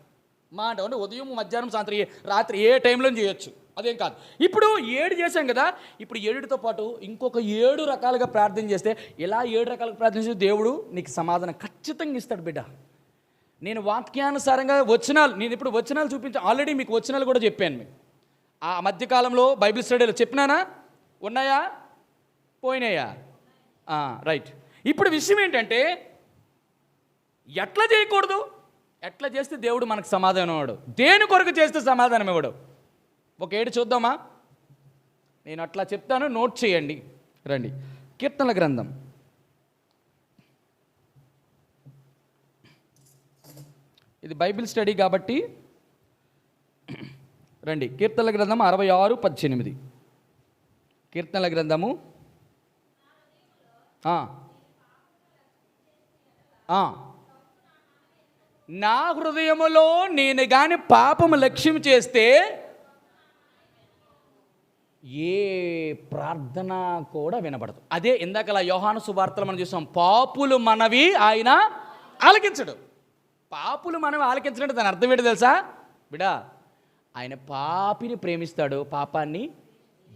మా అంటే ఉదయం, మధ్యాహ్నం, సాయంత్రం, రాత్రి ఏ టైంలో చేయొచ్చు, అదేం కాదు. ఇప్పుడు 7 చేశాం కదా, ఇప్పుడు 7తో పాటు ఇంకొక 7 రకాలుగా ప్రార్థన చేస్తే, ఇలా 7 రకాలుగా ప్రార్థన చేస్తే దేవుడు నీకు సమాధానం ఖచ్చితంగా ఇస్తాడు. బిడ్డ నేను వాక్యానుసారంగా నేను ఇప్పుడు వచనాలు చూపించాను. ఆల్రెడీ మీకు వచనాలు కూడా చెప్పాను. మీకు ఆ మధ్యకాలంలో బైబిల్ స్టడీలో చెప్పినానా? ఉన్నాయా? పోయినాయా? రైట్. ఇప్పుడు విషయం ఏంటంటే ఎట్లా చేయకూడదు, ఎట్లా చేస్తే దేవుడు మనకు సమాధానం ఇవ్వడు, దేని కొరకు చేస్తే సమాధానం ఇవ్వడు. ఒక 7 చూద్దామా? నేను అట్లా చెప్తాను, నోట్ చేయండి. రండి, కీర్తనల గ్రంథం. ఇది బైబిల్ స్టడీ కాబట్టి రండి. కీర్తనల గ్రంథం 66:18. కీర్తనల గ్రంథము నా హృదయములో నేను గాని పాపము లక్ష్యం చేస్తే ఏ ప్రార్థన కూడా వినపడదు. అదే ఇందాకలా యోహాను సువార్తలో మనం చూసాం, పాపులు మనవి ఆయన ఆలకించడు. పాపులు మనవి ఆలకించడంటే దాని అర్థం ఏంటి తెలుసా బిడా? ఆయన పాపిని ప్రేమిస్తాడు, పాపాన్ని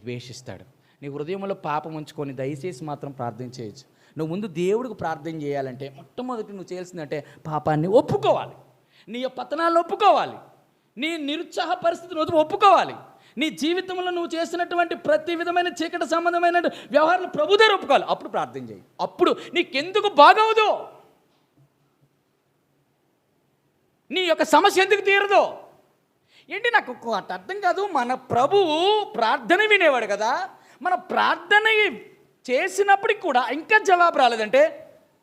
ద్వేషిస్తాడు. నీ హృదయంలో పాపం ఉంచుకొని దయచేసి మాత్రం ప్రార్థన చేయొచ్చు. నువ్వు ముందు దేవుడికి ప్రార్థన చేయాలంటే మొట్టమొదటి నువ్వు చేయాల్సిందంటే పాపాన్ని ఒప్పుకోవాలి, నీ పతనాలను ఒప్పుకోవాలి, నీ నిరుత్సాహ పరిస్థితిని ఒప్పుకోవాలి, నీ జీవితంలో నువ్వు చేసినటువంటి ప్రతి విధమైన చీకటి సంబంధమైన వ్యవహారాలు ప్రభు దగ్గర ఒప్పుకోవాలి. అప్పుడు ప్రార్థన చేయి. అప్పుడు నీకెందుకు బాగవదు, నీ యొక్క సమస్య ఎందుకు తీరదు, ఏంటి నాకు అట్ట అర్థం కాదు. మన ప్రభువు ప్రార్థన వినేవాడు కదా, మన ప్రార్థన చేసినప్పటికి కూడా ఇంకా జవాబు రాలేదంటే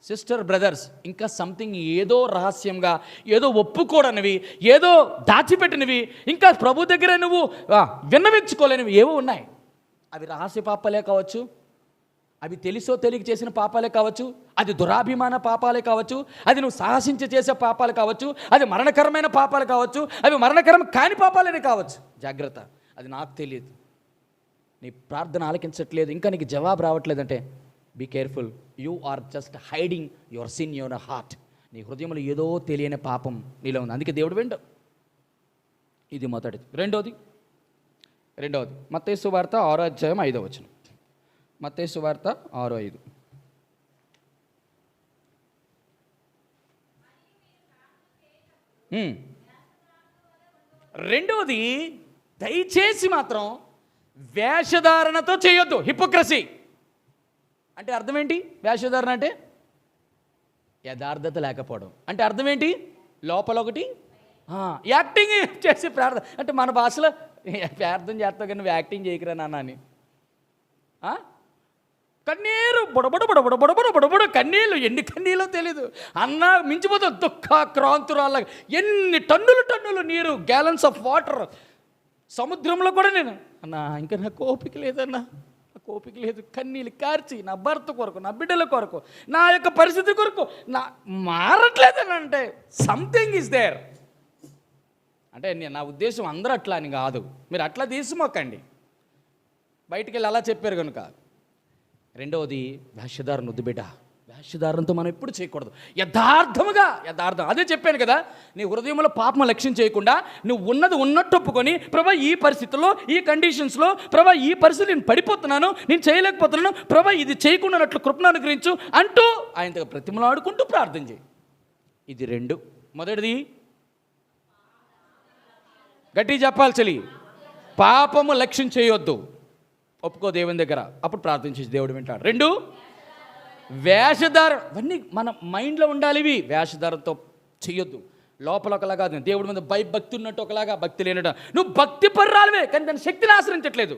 సిస్టర్ బ్రదర్స్, ఇంకా సంథింగ్ ఏదో రహస్యంగా, ఏదో ఒప్పుకోడనివి, ఏదో దాచిపెట్టినవి, ఇంకా ప్రభు దగ్గర నువ్వు విన్నవించుకోలేనివి ఏవో ఉన్నాయి. అవి రహస్య పాపాలే కావచ్చు, అవి తెలిసో తెలియక చేసిన పాపాలే కావచ్చు, అది దురాభిమాన పాపాలే కావచ్చు, అది నువ్వు సాహసించి చేసే పాపాలు కావచ్చు, అది మరణకరమైన పాపాలు కావచ్చు, అవి మరణకరం కాని పాపాలనే కావచ్చు. జాగ్రత్త, అది నాకు తెలియదు. నీ ప్రార్థన ఆలకించట్లేదు, ఇంకా నీకు జవాబు రావట్లేదంటే be careful. You are just hiding your sin your heart. నీ హృదయంలో ఏదో తెలియని పాపం నీలో ఉంది, అందుకే దేవుడు విండు. ఇది మొదటిది. రెండవది మత్తయి సువార్త 6వ అధ్యాయం 5వ వచనం. మత్తయి సువార్త 6:5. రెండవది, దయచేసి మాత్రం వేషధారణతో చేయొద్దు. హిపోక్రసీ అంటే అర్థం ఏంటి? వేషధారణ అంటే యథార్థత లేకపోవడం. అంటే అర్థం ఏంటి? లోపల ఒకటి యాక్టింగ్ చేసి ప్రార్థన. అంటే మన భాషలో ప్రార్థన చేస్తావు కానీ నువ్వు యాక్టింగ్ చేయకురా నాన్న అని. కన్నీరు బుడబుడ కన్నీళ్ళు, ఎన్ని కన్నీళ్ళో తెలీదు. అన్న మించిపోతే దుఃఖ క్రాంతురాళ్ళ ఎన్ని టన్నులు నీరు, గ్యాలన్స్ ఆఫ్ వాటర్ సముద్రంలో కూడా నేను అన్నా ఇంకా నాకు ఓపిక లేదన్నా, నాకు ఓపిక లేదు. కన్నీళ్ళు కార్చి నా భర్త కొరకు, నా బిడ్డల కొరకు, నా యొక్క పరిస్థితి కొరకు నా మారట్లేదని అంటే సంథింగ్ ఈజ్ దేర్. అంటే నా ఉద్దేశం అందరూ అట్లా అని కాదు, మీరు అట్లా తీసుకోకండి, బయటికి వెళ్ళి అలా చెప్పారు కనుక. రెండవది, వేషధారణ వద్దు బిడ్డ. వేషధారణతో మనం ఎప్పుడు చేయకూడదు. యథార్థం. అదే చెప్పాను కదా, నీ హృదయంలో పాపం లక్ష్యం చేయకుండా నువ్వు ఉన్నది ఉన్నట్టు ఒప్పుకొని, ప్రభా ఈ పరిస్థితుల్లో, ఈ కండిషన్స్లో, ప్రభా ఈ పరిస్థితి నేను పడిపోతున్నాను, నేను చేయలేకపోతున్నాను, ప్రభా ఇది చేయకుండా అట్లు కృపను అనుగ్రహించు అంటూ ఆయనతో ప్రతిమలాడుకుంటూ ప్రార్థన చేయి. ఇది రెండు. మొదటిది గట్టి చెప్పాలి చలి, పాపము లక్ష్యం చేయొద్దు, ఒప్పుకో దేవుని దగ్గర, అప్పుడు ప్రార్థించేసి దేవుడు వింటాడు. రెండు, వేషధారణ. ఇవన్నీ మన మైండ్లో ఉండాలి. ఇవి వేషధారణతో చెయ్యొద్దు. లోపల ఒకలాగా, దేవుడి మీద భక్తి ఉన్నట్టు ఒకలాగా, భక్తి లేనట్టు. నువ్వు భక్తి పర్రాలవే కానీ దాని శక్తిని ఆశ్రయించట్లేదు.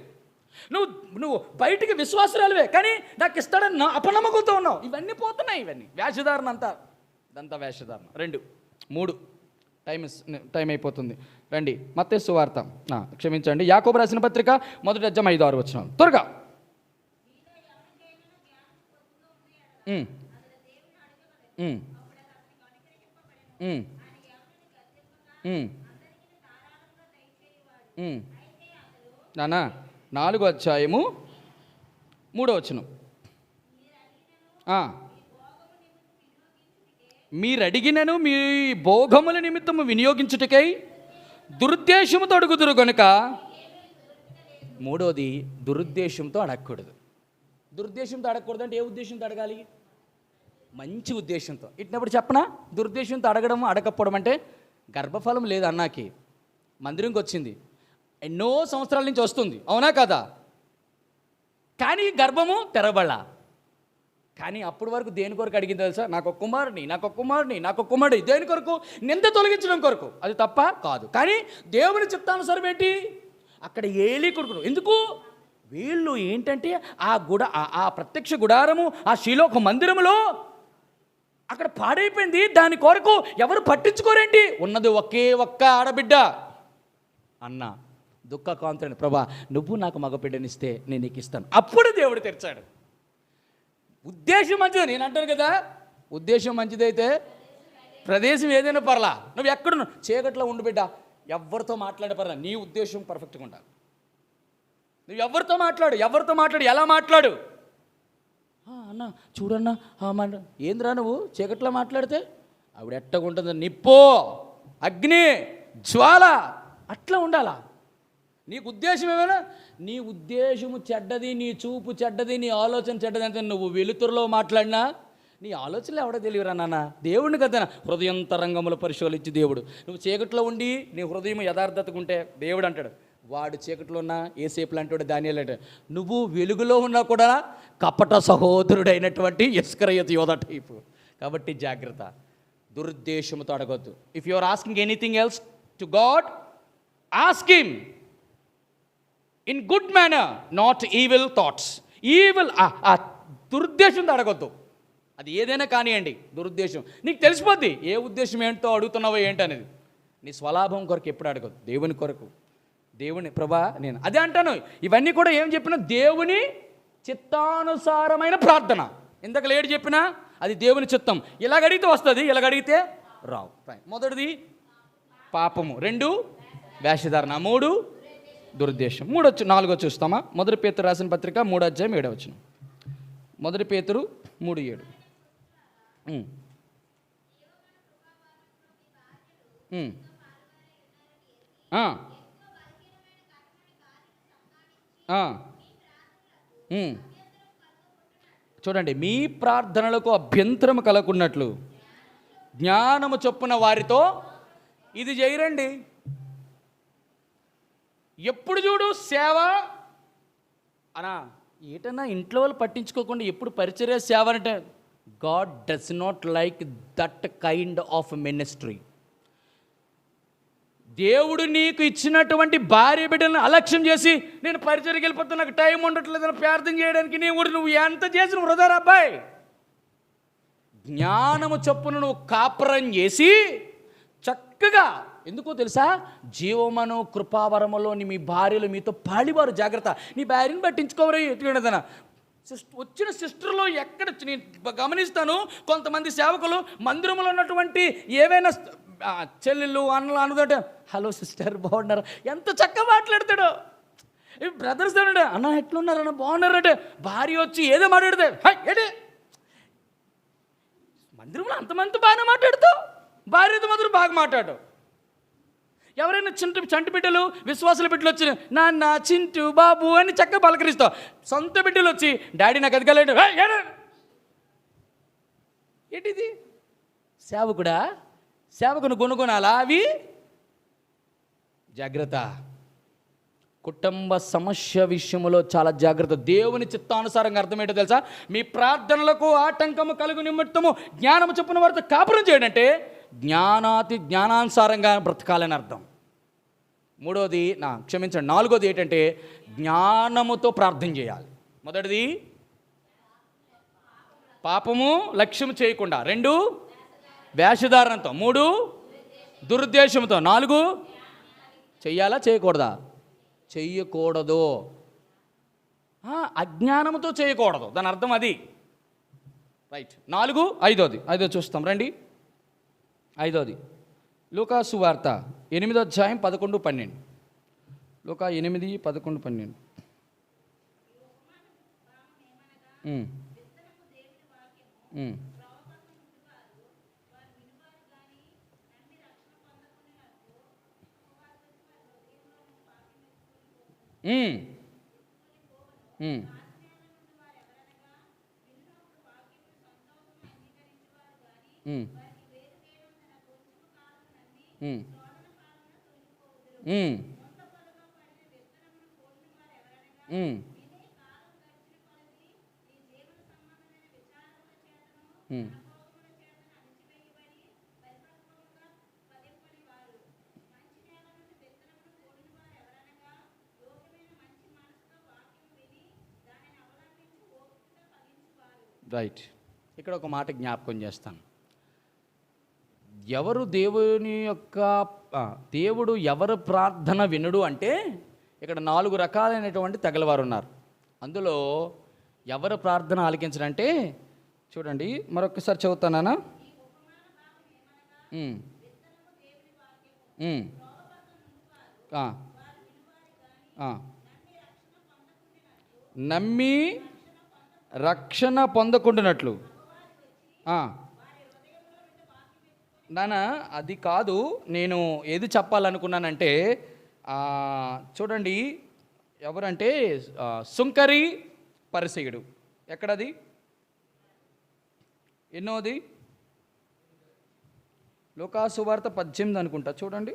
నువ్వు బయటికి విశ్వాసరాలవే కానీ నాకు ఇస్తాడని అపనమ్మకంతో ఉన్నావు. ఇవన్నీ పోతున్నాయి. ఇవన్నీ వేషధారణ ఇదంతా వేషధారణ. 2, 3 టైం అయిపోతుంది. రండి, మత్తయి సువార్త, క్షమించండి, యాకోబు రాసిన పత్రిక 1వ అధ్యాయం 5, 6 వచనాలు త్వరగా. నానా 4వ అధ్యాయము 3వ వచనం. మీరడిగినను మీ భోగముల నిమిత్తము వినియోగించుటకై దురుద్దేశముతో అడుగుదురు కనుక. మూడోది, దురుద్దేశంతో అడగకూడదు. దురుద్దేశంతో అడగకూడదు అంటే ఏ ఉద్దేశంతో అడగాలి? మంచి ఉద్దేశంతో. ఇట్టినప్పుడు చెప్పనా, దురుద్దేశంతో అడగడం అడగకపోవడం అంటే, గర్భఫలం లేదు అన్నాకి, మందిరంకి వచ్చింది, ఎన్నో సంవత్సరాల నుంచి వస్తుంది, అవునా కదా, కానీ గర్భము తెరవబడలా. కానీ అప్పటి వరకు దేని కొరకు అడిగింది తెలుసా? నాకు ఒక కుమారుడు. దేని కొరకు? నింద తొలగించడం కొరకు. అది తప్ప కాదు. కానీ దేవుని చిత్తానుసారం ఏంటి? అక్కడ ఏలీ కొడుకును. ఎందుకు? వీళ్ళు ఏంటంటే ఆ ప్రత్యక్ష గుడారము, ఆ శిలోక మందిరములో అక్కడ పాడైపోయింది. దాని కొరకు ఎవరు పట్టించుకోరేంటి? ఉన్నది ఒకే ఒక్క ఆడబిడ్డ. అన్న దుఃఖకాంతుని, ప్రభా నువ్వు నాకు మగబిడ్డనిస్తే నేను నీకు ఇస్తాను. అప్పుడు దేవుడు తెరిచాడు. ఉద్దేశం మంచిది. నేను అంటాను కదా, ఉద్దేశం మంచిదైతే ప్రదేశం ఏదైనా పర్లా. నువ్వు ఎక్కడున్నావు, చీకట్లో ఉండు బిడ్డ, ఎవరితో మాట్లాడే పర్లా, నీ ఉద్దేశం పర్ఫెక్ట్గా ఉండాలి. నువ్వు ఎవరితో మాట్లాడు, ఎలా మాట్లాడు. అన్న చూడన్నా ఏంద్రా నువ్వు చీకట్లో మాట్లాడితే ఆవిడ ఎట్టగా ఉంటుంది, నిప్పో, అగ్ని, జ్వాల, అట్లా ఉండాలా. నీకు ఉద్దేశం ఏమైనా, నీ ఉద్దేశము చెడ్డది, నీ చూపు చెడ్డది, నీ ఆలోచన చెడ్డది అంటే నువ్వు వెలుతురులో మాట్లాడినా నీ ఆలోచనలు ఎవడో తెలియరా నాన్న, దేవుడిని కదా హృదయంతరంగములు పరిశోధించి దేవుడు. నువ్వు చీకట్లో ఉండి నీ హృదయం యథార్థతగా ఉంటే దేవుడు అంటాడు, వాడు చీకట్లో ఉన్నా ఏసేపులు అంటాడు, దానియేలు అంటాడు. నువ్వు వెలుగులో ఉన్నా కూడా కపట సహోదరుడైనటువంటి ఇస్కరియోతు యోధ టైపు. కాబట్టి జాగ్రత్త, దురుద్దేశంతో అడగొద్దు. If you are asking anything else to God, ask him in good manner, not evil thoughts. Evil ఆ దురుద్దేశంతో అడగొద్దు. అది ఏదైనా కానివ్వండి, దురుద్దేశం నీకు తెలిసిపోద్ది ఏ ఉద్దేశం ఏంటో అడుగుతున్నావో ఏంటనేది. నీ స్వలాభం కొరకు ఎప్పుడు అడగద్దు, దేవుని కొరకు. దేవుని ప్రభా నేను అదే అంటాను. ఇవన్నీ కూడా ఏం చెప్పినా దేవుని చిత్తానుసారమైన ప్రార్థన. ఇందాక లేడు చెప్పినా అది దేవుని చిత్తం. ఇలాగ అడిగితే వస్తుంది, ఇలాగ అడిగితే రావు. మొదటిది పాపము, 2 వేషధారణ, 3 దురుద్దేశం, 4 చూస్తామా? మొదటి పేతురు రాసిన పత్రిక 3వ అధ్యాయం 7వ వచనం. మొదటి పేతురు 3:7. చూడండి, మీ ప్రార్థనలకు అభ్యంతరం కలగకున్నట్లు జ్ఞానము చొప్పున వారితో ఇది చేయరండి. ఎప్పుడు చూడు సేవ అనా ఏటన్నా ఇంట్లో వాళ్ళు పట్టించుకోకుండా ఎప్పుడు పరిచర్య సేవ అంటే God does not like that kind of ministry. దేవుడు నీకు ఇచ్చినటువంటి భార్య బిడ్డలను అలక్ష్యం చేసి నేను పరిచర్యకి వెళ్ళిపోతున్నా, నాకు టైం ఉండట్లేదని ప్రార్థన చేయడానికి నువ్వు ఎంత చేసిన వృధా అబ్బాయి. జ్ఞానము చొప్పున నువ్వు కాపురం చేసి చక్కగా, ఎందుకో తెలుసా, జీవమను కృపావరములోని మీ భార్యలు మీతో పాడివారు. జాగ్రత్త, నీ భార్యను పట్టించుకోవరు. ఎట్టుకునేదన వచ్చిన సిస్టర్లో ఎక్కడ నేను గమనిస్తాను, కొంతమంది సేవకులు మందిరంలో ఉన్నటువంటి ఏవైనా చెల్లెళ్ళు అన్నలు అనుదంటే హలో సిస్టర్ బాగున్నారు, ఎంత చక్కగా మాట్లాడతాడు. బ్రదర్స్ అన్నాడు అన్న ఎట్లున్నారన్న బాగున్నారంటే భార్య వచ్చి ఏదో మాట్లాడితే ఏంటి మందిరంలో అంతమంది బాగానే మాట్లాడుతావు, భార్యతో మాత్రం బాగా మాట్లాడు. ఎవరైనా చంటి బిడ్డలు విశ్వాసుల బిడ్డలు వచ్చి నాన్న చింటూ బాబు అని చక్కగా పలకరిస్తావు. సొంత బిడ్డలు వచ్చి డాడీ నాకు అది కలగండి ఏంటిది? సేవకుడా, సేవకుని కొనుగొనాలా? అవి జాగ్రత్త. కుటుంబ సమస్య విషయంలో చాలా జాగ్రత్త. దేవుని చిత్తానుసారంగా అర్థం ఏంటో తెలుసా? మీ ప్రార్థనలకు ఆటంకము కలుగు నిమిత్తము జ్ఞానము చొప్పున వారితో కాపురం చేయడంటే జ్ఞానానుసారంగా బ్రతకాలని అర్థం. 4వది ఏంటంటే జ్ఞానముతో ప్రార్థన చేయాలి. మొదటిది పాపము లక్ష్యం చేయకుండా, 2 వేషధారణతో, 3 దురుద్దేశంతో, 4 చెయ్యాలా చేయకూడదా? చెయ్యకూడదు. అజ్ఞానంతో చేయకూడదు, దాని అర్థం అది. రైట్. 4, 5 చూస్తాం రండి. 5 లూకా సువార్త 8వ అధ్యాయం 11, 12. లూకా 8, 11, 12. రైట్. ఇక్కడ ఒక మాట జ్ఞాపకం చేస్తాను. దేవుడు ఎవరు ప్రార్థన వినుడు అంటే ఇక్కడ 4 రకాలైనటువంటి తెగలవారు ఉన్నారు. అందులో ఎవరు ప్రార్థన ఆలకించడంటే చూడండి, మరొకసారి చదువుతానా? నమ్మి రక్షణ పొందకుండానట్లు. నాన్న అది కాదు, నేను ఏది చెప్పాలనుకున్నానంటే చూడండి, ఎవరంటే సుంకరి పరిసయుడు. ఎక్కడది? ఎన్నోది? లూకా సువార్త 18 అనుకుంటా. చూడండి,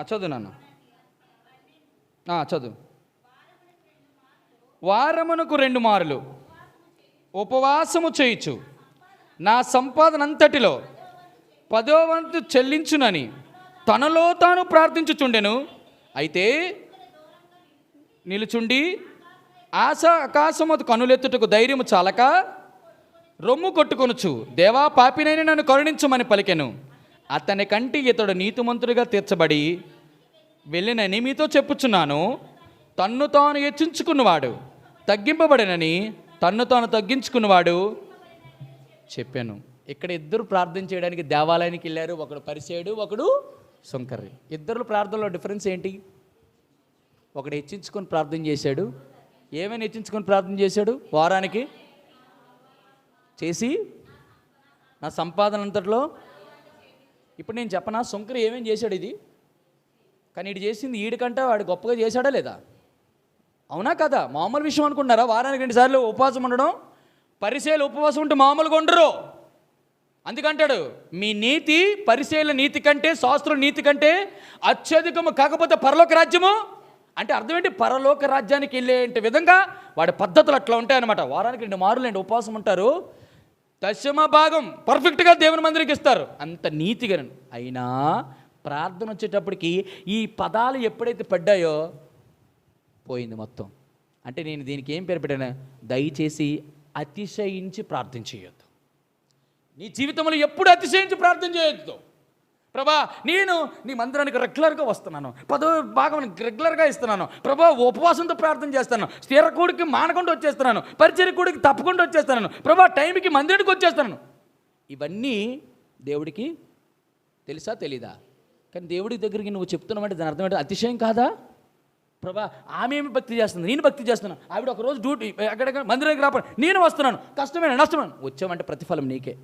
చదువు నాన్న, చదువు. వారమునకు 2 మార్లు ఉపవాసము చేయుచు నా సంపాదన అంతటిలో 10వ వంతు చెల్లించునని తనలో తాను ప్రార్థించుచుండెను. అయితే నిలుచుండి ఆకాశము కనులెత్తుటకు ధైర్యము చాలక రొమ్ము కొట్టుకొనుచు, దేవా పాపినైనా నన్ను కరుణించమని పలికెను. అతని కంటి ఇతడు నీతిమంతుడిగా తీర్చబడి వెళ్ళినని మీతో చెప్పుచున్నాను. తన్ను తాను హెచ్చించుకున్నవాడు తగ్గింపబడినని తన్ను తాను తగ్గించుకున్నవాడు చెప్పాను. ఇక్కడ ఇద్దరు ప్రార్థన చేయడానికి దేవాలయానికి వెళ్ళారు. ఒకడు పరిసేయుడు, ఒకడు సుంకర్రి. ఇద్దరు ప్రార్థనలో డిఫరెన్స్ ఏంటి? ఒకడు హెచ్చించుకొని ప్రార్థన చేశాడు. ఏమైనా హెచ్చించుకొని ప్రార్థన చేశాడు? వారానికి చేసి నా సంపాదన అంతట్లో. ఇప్పుడు నేను చెప్పనా, సుంకరి ఏమేం చేశాడు ఇది, కానీ ఇటు చేసింది ఈడికంటే వాడు గొప్పగా చేశాడా లేదా? అవునా కదా? మామూలు విషయం అనుకుంటున్నారా? వారానికి 2 సార్లు ఉపవాసం ఉండడం. పరిసేయులు ఉపవాసం ఉంటే మామూలుగా ఉండరు. అందుకంటాడు, మీ నీతి పరిసేయుల నీతి కంటే, శాస్త్రుల నీతి కంటే అత్యధికము కాకపోతే పరలోక రాజ్యము. అంటే అర్థం ఏంటి? పరలోక రాజ్యానికి వెళ్ళే విధంగా వాడి పద్ధతులు అట్లా ఉంటాయన్నమాట. వారానికి 2 మార్లు ఉపవాసం ఉంటారు. 10వ భాగం పర్ఫెక్ట్గా దేవుని మందిరికి ఇస్తారు. అంత నీతిగా. అయినా ప్రార్థన వచ్చేటప్పటికి ఈ పదాలు ఎప్పుడైతే పడ్డాయో పోయింది మొత్తం. అంటే నేను దీనికి ఏం పేరు పెట్టాను? దయచేసి అతిశయించి ప్రార్థన చేయొద్దు. నీ జీవితంలో ఎప్పుడు అతిశయించి ప్రార్థన చేయొద్దు. ప్రభా, నేను నీ మందిరానికి రెగ్యులర్గా వస్తున్నాను, 10వ భాగం రెగ్యులర్గా ఇస్తున్నాను, ప్రభా ఉపవాసంతో ప్రార్థన చేస్తాను, స్థిర కూడికి మానకుండా వచ్చేస్తున్నాను, పరిచర్య కూడికి తప్పకుండా వచ్చేస్తున్నాను, ప్రభా టైంకి మందిరానికి వచ్చేస్తున్నాను. ఇవన్నీ దేవుడికి తెలుసా తెలీదా? కానీ దేవుడి దగ్గరికి నువ్వు చెప్తున్నావంటే దాని అర్థం ఏంటి? అతిశయం కాదా? ప్రభా ఆమె ఏమి భక్తి చేస్తుంది, నేను భక్తి చేస్తున్నాను, ఆవిడ ఒకరోజు డ్యూటీ ఎక్కడ మందిరానికి రాపడి నేను వస్తున్నాను, కష్టమైన నష్టమైన వచ్చామంటే ప్రతిఫలం నీకే.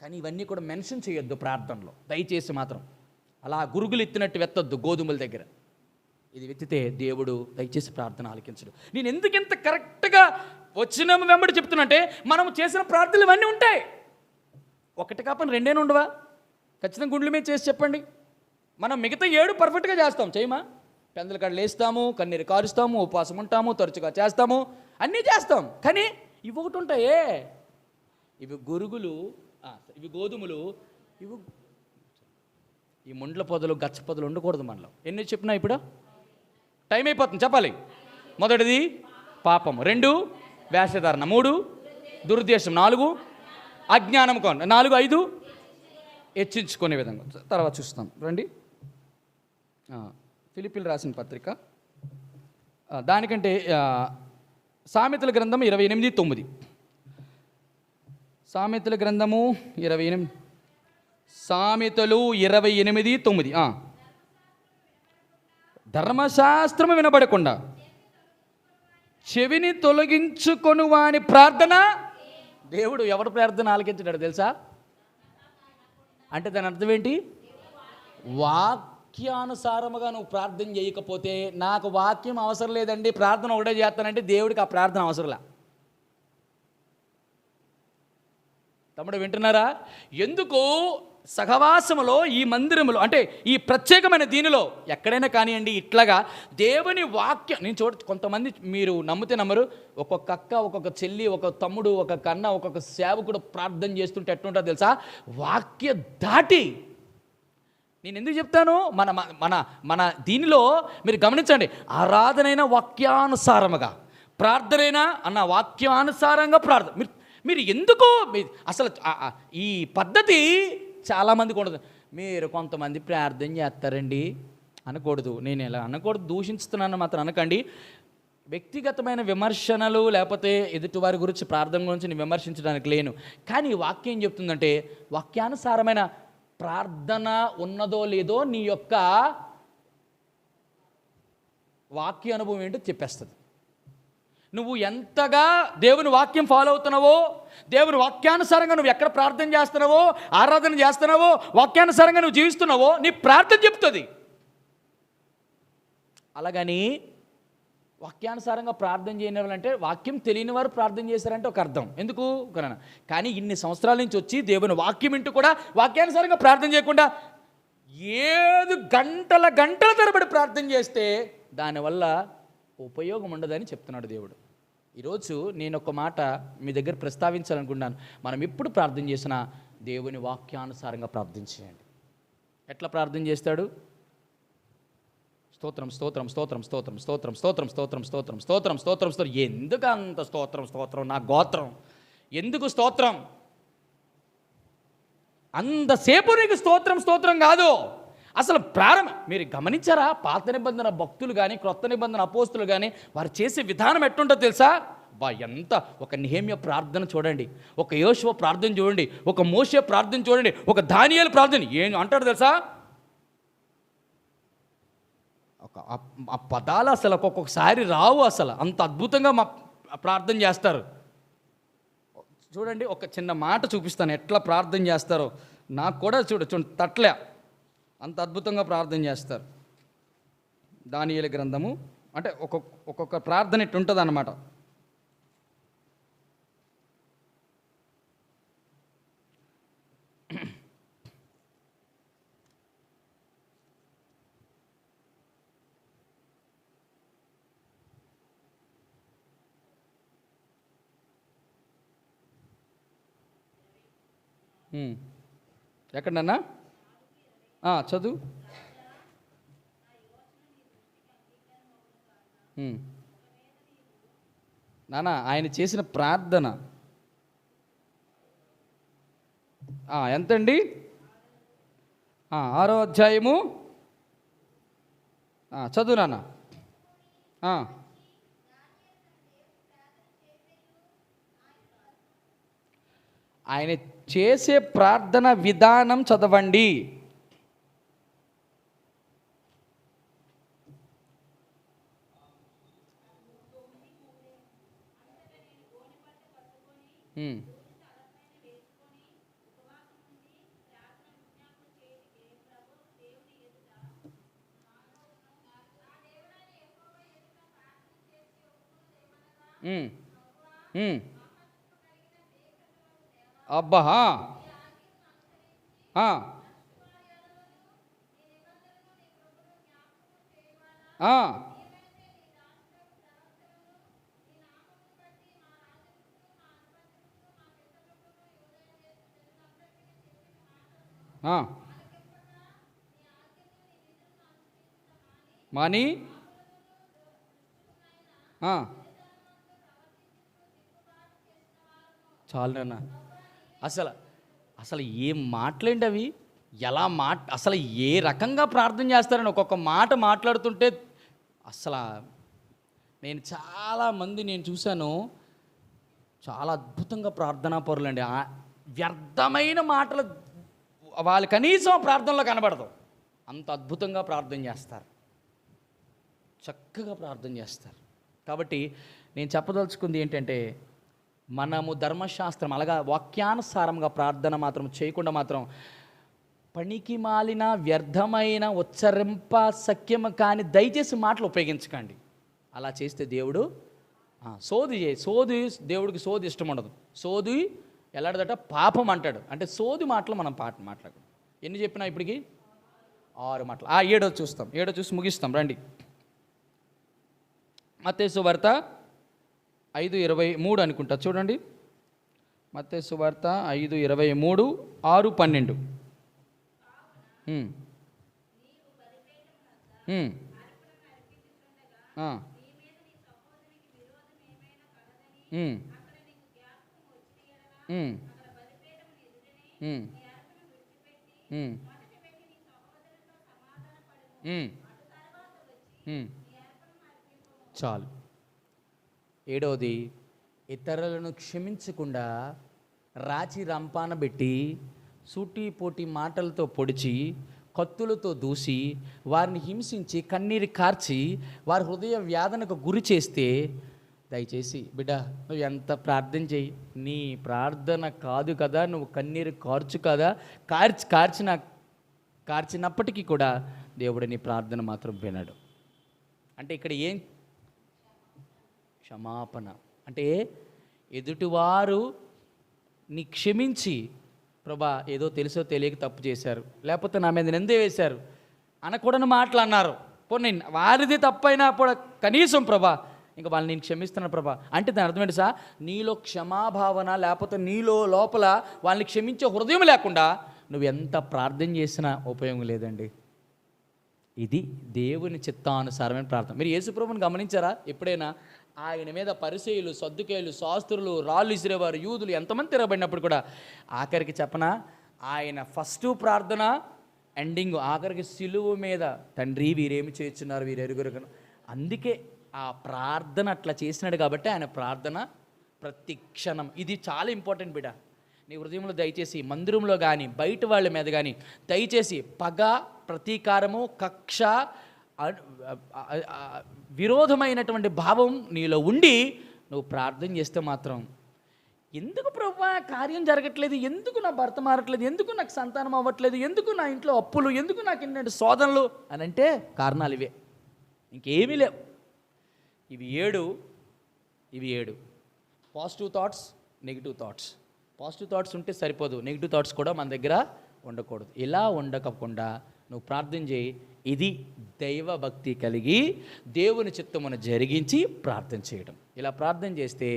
కానీ ఇవన్నీ కూడా మెన్షన్ చేయొద్దు ప్రార్థనలో దయచేసి మాత్రం. అలా గురుగులు ఎత్తినట్టు వెత్తొద్దు గోధుమల దగ్గర. ఇది వెత్తితే దేవుడు దయచేసి ప్రార్థన ఆలకించడు. నేను ఎందుకు ఇంత కరెక్ట్గా వచ్చిన వెంబడి చెప్తున్నంటే, మనం చేసిన ప్రార్థనలు ఇవన్నీ ఉంటాయి. ఒకటి కాపని 2 ఉండవా? ఖచ్చితంగా గుండెల మీద చేసి చెప్పండి. మనం మిగతా 7 పర్ఫెక్ట్గా చేస్తాం, చేయమా? పెందల కాడ లేస్తాము, కన్నీరు కారుస్తాము, ఉపవాసం ఉంటాము, తరచుగా చేస్తాము, అన్నీ చేస్తాం. కానీ ఇవి ఒకటి ఉంటాయే, ఇవి గురుగులు, ఇవి గోధుమలు, ఇవి ఈ ముండ్ల పొదలు గచ్చ పొదలు ఉండకూడదు మనలో. ఎన్ని చెప్పినా ఇప్పుడు టైం అయిపోతుంది, చెప్పాలి. మొదటిది పాపం, 2 వేషధారణ, 3 దురుద్దేశం, 4 అజ్ఞానం, 4 5 హెచ్చించుకునే విధంగా. తర్వాత చూస్తాం రండి. ఫిలిప్పీలు రాసిన పత్రిక దానికంటే సామెతల గ్రంథం 28:9. సామెతల గ్రంథము 28, సామెతలు 28:9. ధర్మశాస్త్రము వినబడకుండా చెవిని తొలగించుకొని వాని ప్రార్థన దేవుడు ఎవరు ప్రార్థన ఆలకించాడు తెలుసా? అంటే దాని అర్థం ఏంటి? వాక్యానుసారముగా నువ్వు ప్రార్థన చేయకపోతే, నాకు వాక్యం అవసరం లేదండి, ప్రార్థన ఒకటే చేస్తానంటే దేవుడికి ఆ ప్రార్థన అవసరంలా. తమ్ముడు వింటున్నారా? ఎందుకు సహవాసములో ఈ మందిరములో అంటే ఈ ప్రత్యేకమైన దీనిలో ఎక్కడైనా కానివ్వండి, ఇట్లాగా దేవుని వాక్యం నేను కొంతమంది మీరు నమ్మితే నమ్మరు, ఒక్కొక్క అక్క, ఒక్కొక్క చెల్లి, ఒక్కొక్క తమ్ముడు, ఒక్కొక్క అన్న, ఒక్కొక్క సేవకుడు ప్రార్థన చేస్తుంటే ఎట్లుంటుందో తెలుసా? వాక్య దాటి. నేను ఎందుకు చెప్తాను? మన మన మన దీనిలో మీరు గమనించండి, ఆరాధనైన వాక్యానుసారముగా, ప్రార్థనైనా అన్న వాక్యానుసారంగా ప్రార్థన. మీరు ఎందుకు అసలు ఈ పద్ధతి చాలామందికి ఉండదు. మీరు కొంతమంది ప్రార్థన చేస్తారండి అనకూడదు. నేను ఎలా అనకూడదు, దూషిస్తున్నాను మాత్రం అనకండి. వ్యక్తిగతమైన విమర్శనలు లేకపోతే ఎదుటివారి గురించి ప్రార్థన గురించి నేను విమర్శించడానికి లేను. కానీ వాక్యం ఏం చెప్తుందంటే, వాక్యానుసారమైన ప్రార్థన ఉన్నదో లేదో నీ యొక్క వాక్య అనుభవం ఏంటో చెప్పేస్తుంది. నువ్వు ఎంతగా దేవుని వాక్యం ఫాలో అవుతున్నావో, దేవుని వాక్యానుసారంగా నువ్వు ఎక్కడ ప్రార్థన చేస్తున్నావో, ఆరాధన చేస్తున్నావో, వాక్యానుసారంగా నువ్వు జీవిస్తున్నావో నీ ప్రార్థన చెప్తుంది. అలాగని వాక్యానుసారంగా ప్రార్థన చేయని వాళ్ళంటే వాక్యం తెలియని వారు ప్రార్థన చేశారంటే ఒక అర్థం. ఎందుకు కన్నా? కానీ ఇన్ని సంవత్సరాల నుంచి వచ్చి దేవుని వాక్యం ఇంటూ కూడా వాక్యానుసారంగా ప్రార్థన చేయకుండా గంటల తరబడి ప్రార్థన చేస్తే దానివల్ల ఉపయోగం ఉండదని చెప్తున్నాడు దేవుడు. ఈరోజు నేను ఒక మాట మీ దగ్గర ప్రస్తావించాలనుకుంటున్నాను. మనం ఎప్పుడు ప్రార్థన చేసినా దేవుని వాక్యానుసారంగా ప్రార్థన చేయండి. ఎట్లా ప్రార్థన చేస్తాడు? స్తోత్రం స్తోత్రం స్తోత్రం స్తోత్రం స్తోత్రం స్తోత్రం స్తోత్రం స్తోత్రం స్తోత్రం స్తోత్రం స్తోత్రం. ఎందుకు అంత స్తోత్రం స్తోత్రం? నా గోత్రం ఎందుకు స్తోత్రం? అంతసేపు నీకు స్తోత్రం స్తోత్రం కాదు. అసలు మీరు గమనించారా? పాత నిబంధన భక్తులు కానీ క్రొత్త నిబంధన అపోస్తులు కానీ వారు చేసే విధానం ఎట్టుంటుందో తెలుసా? ఎంత ఒక నెహెమ్యా ప్రార్థన చూడండి, ఒక యోషువ ప్రార్థన చూడండి, ఒక మోషే ప్రార్థన చూడండి, ఒక దానియేలు ప్రార్థన ఏం అంటాడు తెలుసా? ఆ పదాలు అసలు ఒక్కొక్కసారి రావు. అసలు అంత అద్భుతంగా ప్రార్థన చేస్తారు. చూడండి, ఒక చిన్న మాట చూపిస్తాను ఎట్లా ప్రార్థన చేస్తారో. నాకు కూడా చూడు తట్లే అంత అద్భుతంగా ప్రార్థన చేస్తారు. దానియేలు గ్రంథము అంటే ఒక్కొక్క ప్రార్థన ఇట్టు ఉంటుంది అన్నమాట. ఎక్కడన్నా చదువు. నానా ఆయన చేసిన ప్రార్థన ఎంతండి? 6వ అధ్యాయము చదువు నాన్న. ఆయన చేసే ప్రార్థన విధానం చదవండి. అబ్బా మాని చాలన్నా. అసలు ఏం మాటలేండి అవి? ఎలా అసలు ఏ రకంగా ప్రార్థన చేస్తారని ఒక్కొక్క మాట మాట్లాడుతుంటే అసలు నేను చాలామంది చూశాను, చాలా అద్భుతంగా ప్రార్థనా పరులండి. వ్యర్థమైన మాటలు వాళ్ళు కనీసం ప్రార్థనలో కనబడదు. అంత అద్భుతంగా ప్రార్థన చేస్తారు, చక్కగా ప్రార్థన చేస్తారు. కాబట్టి నేను చెప్పదలుచుకుంది ఏంటంటే, మనము ధర్మశాస్త్రం అలాగా వాక్యానుసారంగా ప్రార్థన మాత్రం చేయకుండా మాత్రం పనికి మాలిన వ్యర్థమైన ఉచ్చరింప సఖ్యము కాని దయచేసి మాటలు ఉపయోగించకండి. అలా చేస్తే దేవుడు సోది దేవుడికి సోది ఇష్టం ఉండదు. సోది ఎలాంటిదట? పాపం అంటాడు. అంటే సోది మాటలు మనం మాట్లాడకూడదు. ఎన్ని చెప్పినా ఇప్పటికి 6 మాటలు. 7 చూస్తాం, 7 చూసి ముగిస్తాం రండి. మత్తయి సువార్త 5:23 అనుకుంటా, చూడండి. మత్తయి సువార్త 5:23, 6:12. చాలు. 7వది, ఇతరులను క్షమించకుండా రాచి రంపాన పెట్టి సూటిపోటి మాటలతో పొడిచి కత్తులతో దూసి వారిని హింసించి కన్నీరు కార్చి వారి హృదయ వ్యాధనకు గురి చేస్తే, దయచేసి బిడ్డ నువ్వు ఎంత ప్రార్థన చేయి, నీ ప్రార్థన కాదు కదా, నువ్వు కన్నీరు కార్చు కదా, కార్చినప్పటికీ కూడా దేవుడు నీ ప్రార్థన మాత్రం వినడు. అంటే ఇక్కడ ఏం క్షమాపణ అంటే, ఎదుటివారు నీ క్షమించి, ప్రభా ఏదో తెలుసో తెలియక తప్పు చేశారు, లేకపోతే నా మీద నిందే వేశారు అనకూడని మాటలు అన్నారు. పోనీ వారిది తప్పైనా కూడా కనీసం ప్రభా ఇంకా వాళ్ళని నేను క్షమిస్తున్నాను ప్రభా అంటే దాని అర్థం ఏంటి సార్? నీలో క్షమాభావన లేకపోతే నీలో లోపల వాళ్ళని క్షమించే హృదయం లేకుండా నువ్వు ఎంత ప్రార్థన చేసినా ఉపయోగం లేదండి. ఇది దేవుని చిత్తానుసారమైన ప్రార్థన. మీరు యేసుప్రభుని గమనించారా? ఎప్పుడైనా ఆయన మీద పరిసయ్యులు, సద్దుకేయులు, శాస్త్రులు, రాళ్ళు ఇసిరేవారు, యూదులు ఎంతమంది తిరగబడినప్పుడు కూడా ఆఖరికి చెప్పనా, ఆయన ఫస్ట్ ప్రార్థన, ఎండింగ్ ఆఖరికి సిలువ మీద తండ్రి వీరేమి చేస్తున్నారు వీరు ఎరుగురు. అందుకే ఆ ప్రార్థన అట్లా చేసినాడు కాబట్టి ఆయన ప్రార్థన ప్రతి క్షణం. ఇది చాలా ఇంపార్టెంట్ బిడ్డ. నీ హృదయంలో దయచేసి మందిరంలో కానీ బయట వాళ్ళ మీద కానీ దయచేసి పగ, ప్రతీకారము, కక్ష, విరోధమైనటువంటి భావం నీలో ఉండి నువ్వు ప్రార్థన చేస్తే మాత్రం ఎందుకు ప్రభువా కార్యం జరగట్లేదు, ఎందుకు నా భర్త మారట్లేదు, ఎందుకు నాకు సంతానం అవ్వట్లేదు, ఎందుకు నా ఇంట్లో అప్పులు, ఎందుకు నాకు ఇన్ని శోధనలు అని అంటే కారణాలు ఇవే, ఇంకేమీ లేవు. ఇవి ఏడు positive thoughts, negative thoughts. Positive thoughts ఉంటే సరిపోదు, నెగిటివ్ థాట్స్ కూడా మన దగ్గర ఉండకూడదు. ఇలా ఉండకుండా నువ్వు ప్రార్థన చేయి. ఇది దైవ భక్తి కలిగి దేవుని చిత్తమును జరిగించి ప్రార్థన చేయడం. ఇలా ప్రార్థన చేస్తే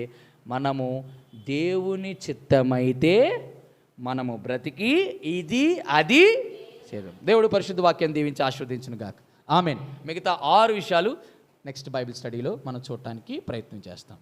మనము దేవుని చిత్తమైతే మనము బ్రతికి ఇది అది చేద్దాం. దేవుడు పరిశుద్ధ వాక్యాన్ని దీవించి ఆశీర్వదించును గాక. ఆమేన్. మిగతా 6 విషయాలు నెక్స్ట్ బైబిల్ స్టడీలో మనం చూడటానికి ప్రయత్నం చేస్తాం.